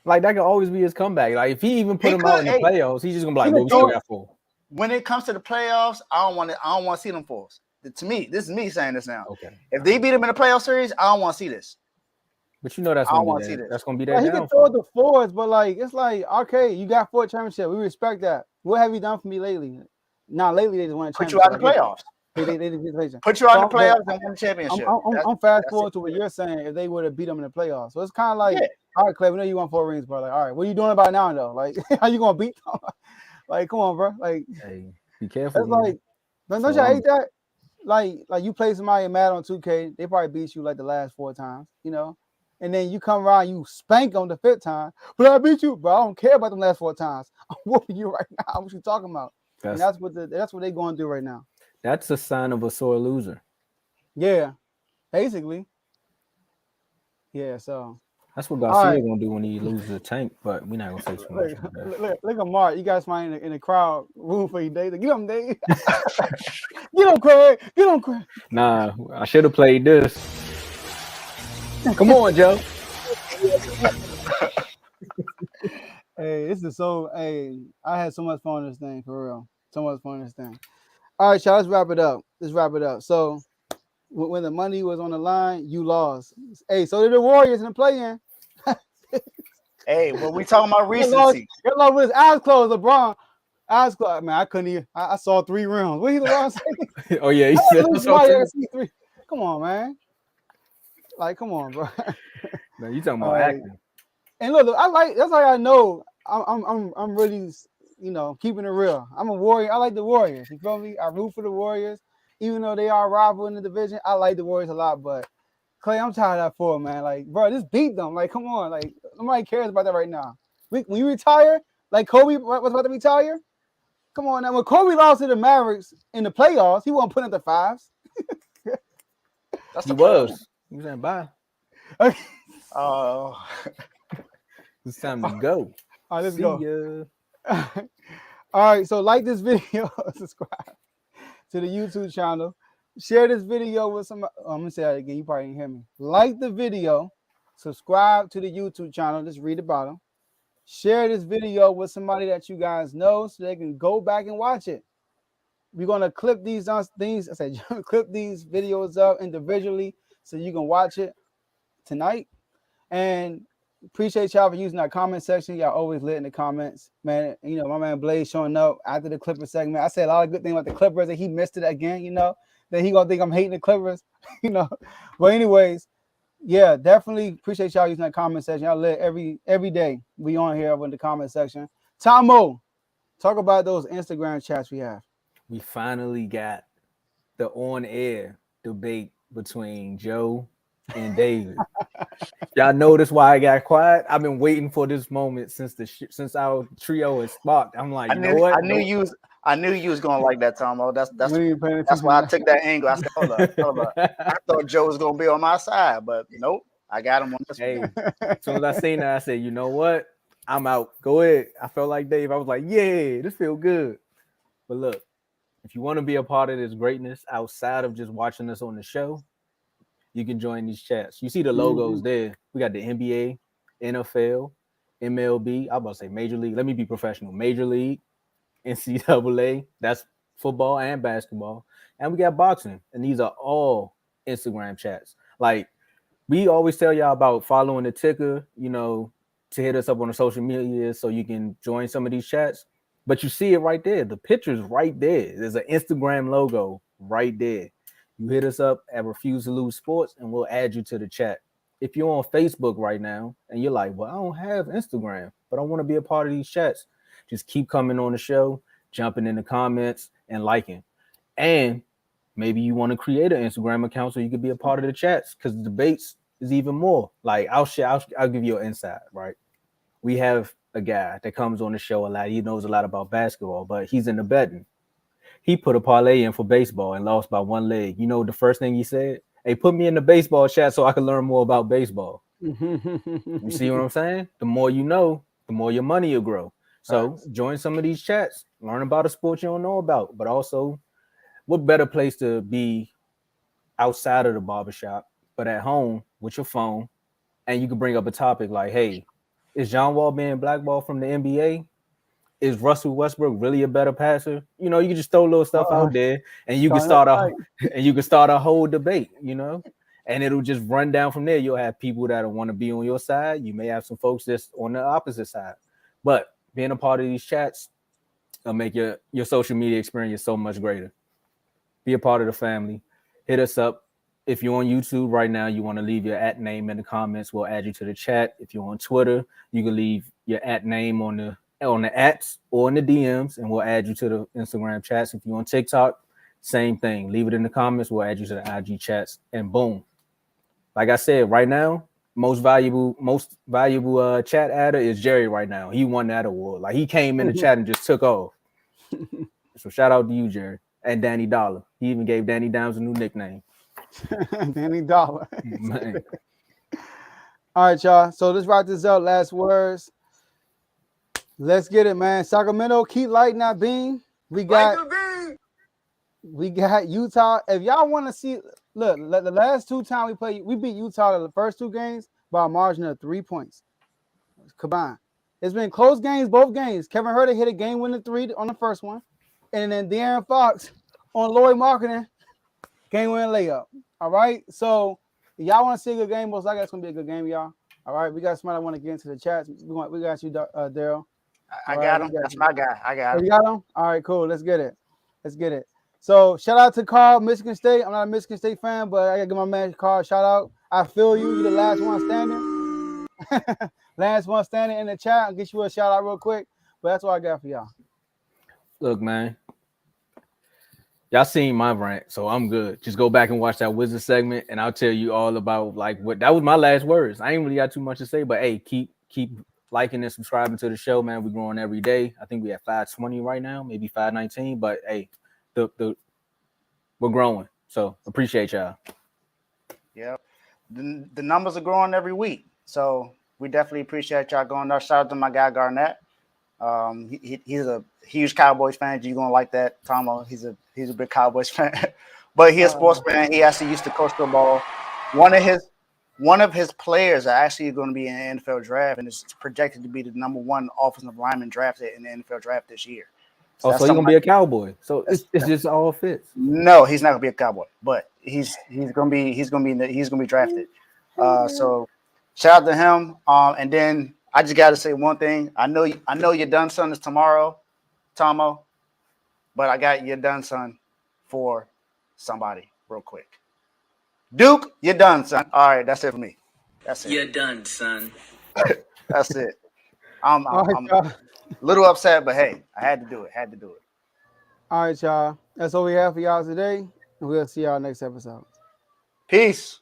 Like that could always be his comeback. Like if he even put him out in the playoffs, he's just gonna be like, "Well, we still got 4." When it comes to the playoffs, I don't want to see them 4s. To me, this is me saying this now. Okay. If they beat him in the playoff series, I don't want to see this. But you know that's gonna be that. That's gonna be that. He can throw the 4s, but like it's like okay, you got 4 championships. We respect that. What have you done for me lately? Now lately they just won a championship. Put you out the playoffs. They put you out the playoffs and win the championship. I'm fast forward to what you're saying. If they would have beat them in the playoffs, so it's kind of like, all right, Clay, we know you won 4 rings, bro. Like, all right, what are you doing about now, though? Like, how you gonna beat them? Like, come on, bro. Like, hey, be careful. It's like, don't y'all hate that? Like you play somebody mad on 2K, they probably beat you like the last 4 times, you know, and then you come around, you spank on the 5th time, but I beat you, bro. I don't care about them last 4 times. I'm whooping you right now. What you talking about? And that's what they're going through right now. That's a sign of a sore loser. Yeah, basically. Yeah, so that's what Garcia gonna do when he loses the tank, but we're not gonna say too much. Look at Mark. You got somebody in the crowd room for you, Dave. Get him, Dave. Get him, Craig. Get him, Craig. Nah, I should have played this. Come on, Joe. Hey, this is so. Hey, I had so much fun on this thing for real. So much fun on this thing. All right, y'all. Let's wrap it up. So, when the money was on the line, you lost. Hey, so did the Warriors in the play-in. Hey, when we talking about recency, you lost with his eyes closed. LeBron, eyes closed. Man, I couldn't even. I saw 3 rounds. What he LeBron say? Oh yeah, he said. So come on, man. Like, come on, bro. No, you talking about acting. And look, that's how I know I'm really, you know, keeping it real. I'm a Warrior. I like the Warriors. You feel me? I root for the Warriors, even though they are a rival in the division. I like the Warriors a lot, but Clay, I'm tired of that 4, man. Like, bro, just beat them. Like, come on. Like, nobody cares about that right now. When you retire, like Kobe was about to retire. Come on now. When Kobe lost to the Mavericks in the playoffs, he wasn't putting up the 5s. He was saying bye. Okay. Oh. It's time to go. All right, let's See go. All right, so like this video, subscribe to the YouTube channel, share this video with some. I'm gonna say that again. You probably didn't hear me. Like the video, subscribe to the YouTube channel. Just read the bottom. Share this video with somebody that you guys know so they can go back and watch it. We're gonna clip these things. I said clip these videos up individually so you can watch it tonight. And appreciate y'all for using our comment section. Y'all always lit in the comments, man. You know, my man Blaze showing up after the Clippers segment. I said a lot of good things about the Clippers, and he missed it again. You know, then he gonna think I'm hating the Clippers. You know, but anyways, yeah, definitely appreciate y'all using that comment section. Y'all lit every day. We on here in the comment section. Tomo, talk about those Instagram chats we have. We finally got the on-air debate between Joe and David. Y'all notice why I got quiet? I've been waiting for this moment since our trio is sparked. I'm like, I knew you was gonna like that, Tomo. That's why I took that angle. I said, hold up. I thought Joe was gonna be on my side, but nope, I got him on this. Hey, as soon as I seen that, I said, you know what? I'm out. Go ahead. I felt like Dave. I was like, yeah, this feel good. But look, if you want to be a part of this greatness outside of just watching us on the show, you can join these chats. You see the logos there. We got the NBA, NFL, MLB. I'm about to say Major League. Let me be professional. Major League, NCAA. That's football and basketball. And we got boxing. And these are all Instagram chats. Like, we always tell y'all about following the ticker, you know, to hit us up on the social media so you can join some of these chats. But you see it right there. The picture's right there. There's an Instagram logo right there. You hit us up at Refuse to Lose Sports and we'll add you to the chat. If you're on Facebook right now and you're like, well, I don't have Instagram, but I want to be a part of these chats, just keep coming on the show, jumping in the comments and liking. And maybe you want to create an Instagram account so you could be a part of the chats because the debates is even more. Like I'll give you an insight, right? We have a guy that comes on the show a lot. He knows a lot about basketball, but he's in the betting. He put a parlay in for baseball and lost by one leg. You know the first thing he said? Hey, put me in the baseball chat so I can learn more about baseball. You see what I'm saying? The more you know, the more your money will grow. So join some of these chats, learn about a sport you don't know about, but also what better place to be outside of the barbershop, but at home with your phone, and you can bring up a topic like, hey, is John Wall being blackballed from the NBA? Is Russell Westbrook really a better passer? You know, you can just throw little stuff out there, and you can start a whole debate. You know, and it'll just run down from there. You'll have people that want to be on your side. You may have some folks that's on the opposite side. But being a part of these chats will make your social media experience so much greater. Be a part of the family. Hit us up. If you're on YouTube right now, you want to leave your @ name in the comments. We'll add you to the chat. If you're on Twitter, you can leave your @ name on the @ or in the DMs, and we'll add you to the Instagram chats. If you're on TikTok, same thing. Leave it in the comments. We'll add you to the IG chats, and boom. Like I said, right now, most valuable chat adder is Jerry right now. He won that award. Like he came in the chat and just took off. So shout out to you, Jerry, and Danny Dollar. He even gave Danny Downs a new nickname. Danny Dollar. All right, y'all. So let's wrap this up. Last words. Let's get it, man. Sacramento, keep lighting that beam. We got Utah. If y'all want to see, look, the last two times we played, we beat Utah in the first two games by a margin of 3 points combined. It's been close games, both games. Kevin Huerter hit a game-winning 3 on the first one, and then De'Aaron Fox on Lloyd Marketing game-winning layup. All right, so if y'all want to see a good game, most likely it's gonna be a good game, y'all. All right, we got somebody that want to get into the chat. We got you, Daryl. I got him. That's my guy. I got him. You got him? All right, cool. Let's get it. So shout out to Carl, Michigan State. I'm not a Michigan State fan, but I gotta give my man Carl a shout out. I feel you. You're the last one standing. Last one standing in the chat. I'll get you a shout out real quick. But that's what I got for y'all. Look, man. Y'all seen my rant, so I'm good. Just go back and watch that Wizard segment, and I'll tell you all about like what that was my last words. I ain't really got too much to say, but hey, keep liking and subscribing to the show, man. We're growing every day. I think we at 520 right now, maybe 519. But hey, we're growing. So appreciate y'all. Yep. The numbers are growing every week. So we definitely appreciate y'all going there. Shout out to my guy Garnett. He's a huge Cowboys fan. You're gonna like that, Tomo. He's a big Cowboys fan. But he's a sports fan. He actually used to coach football. One of his players are actually going to be in the NFL draft, and it's projected to be the #1 offensive lineman drafted in the NFL draft this year. So he's gonna be a Cowboy. So it's just all fits. No, he's not gonna be a Cowboy, but he's gonna be drafted. So shout out to him. And then I just got to say one thing. I know your done son is tomorrow, Tomo, but I got your done son for somebody real quick. Duke, you're done, son. All right, that's it for me. That's it. You're done, son. That's it. I'm a little upset, but hey, I had to do it. All right, y'all. That's all we have for y'all today. And we'll see y'all next episode. Peace.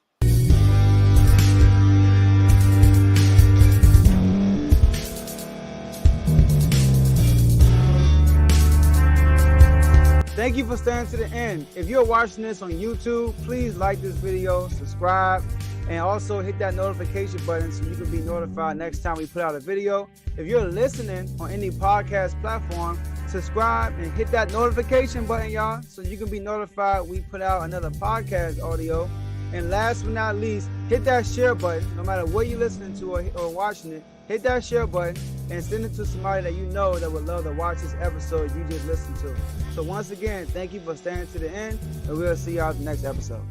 Thank you for staying to the end. If you're watching this on YouTube, please like this video, subscribe, And also hit that notification button so you can be notified next time we put out a video. If you're listening on any podcast platform, subscribe and hit that notification button, y'all, so you can be notified we put out another podcast audio. And last but not least, hit that share button. No matter what you're listening to or watching it, hit that share button and send it to somebody that you know that would love to watch this episode you just listened to. So once again, thank you for staying to the end, and we'll see y'all at the next episode.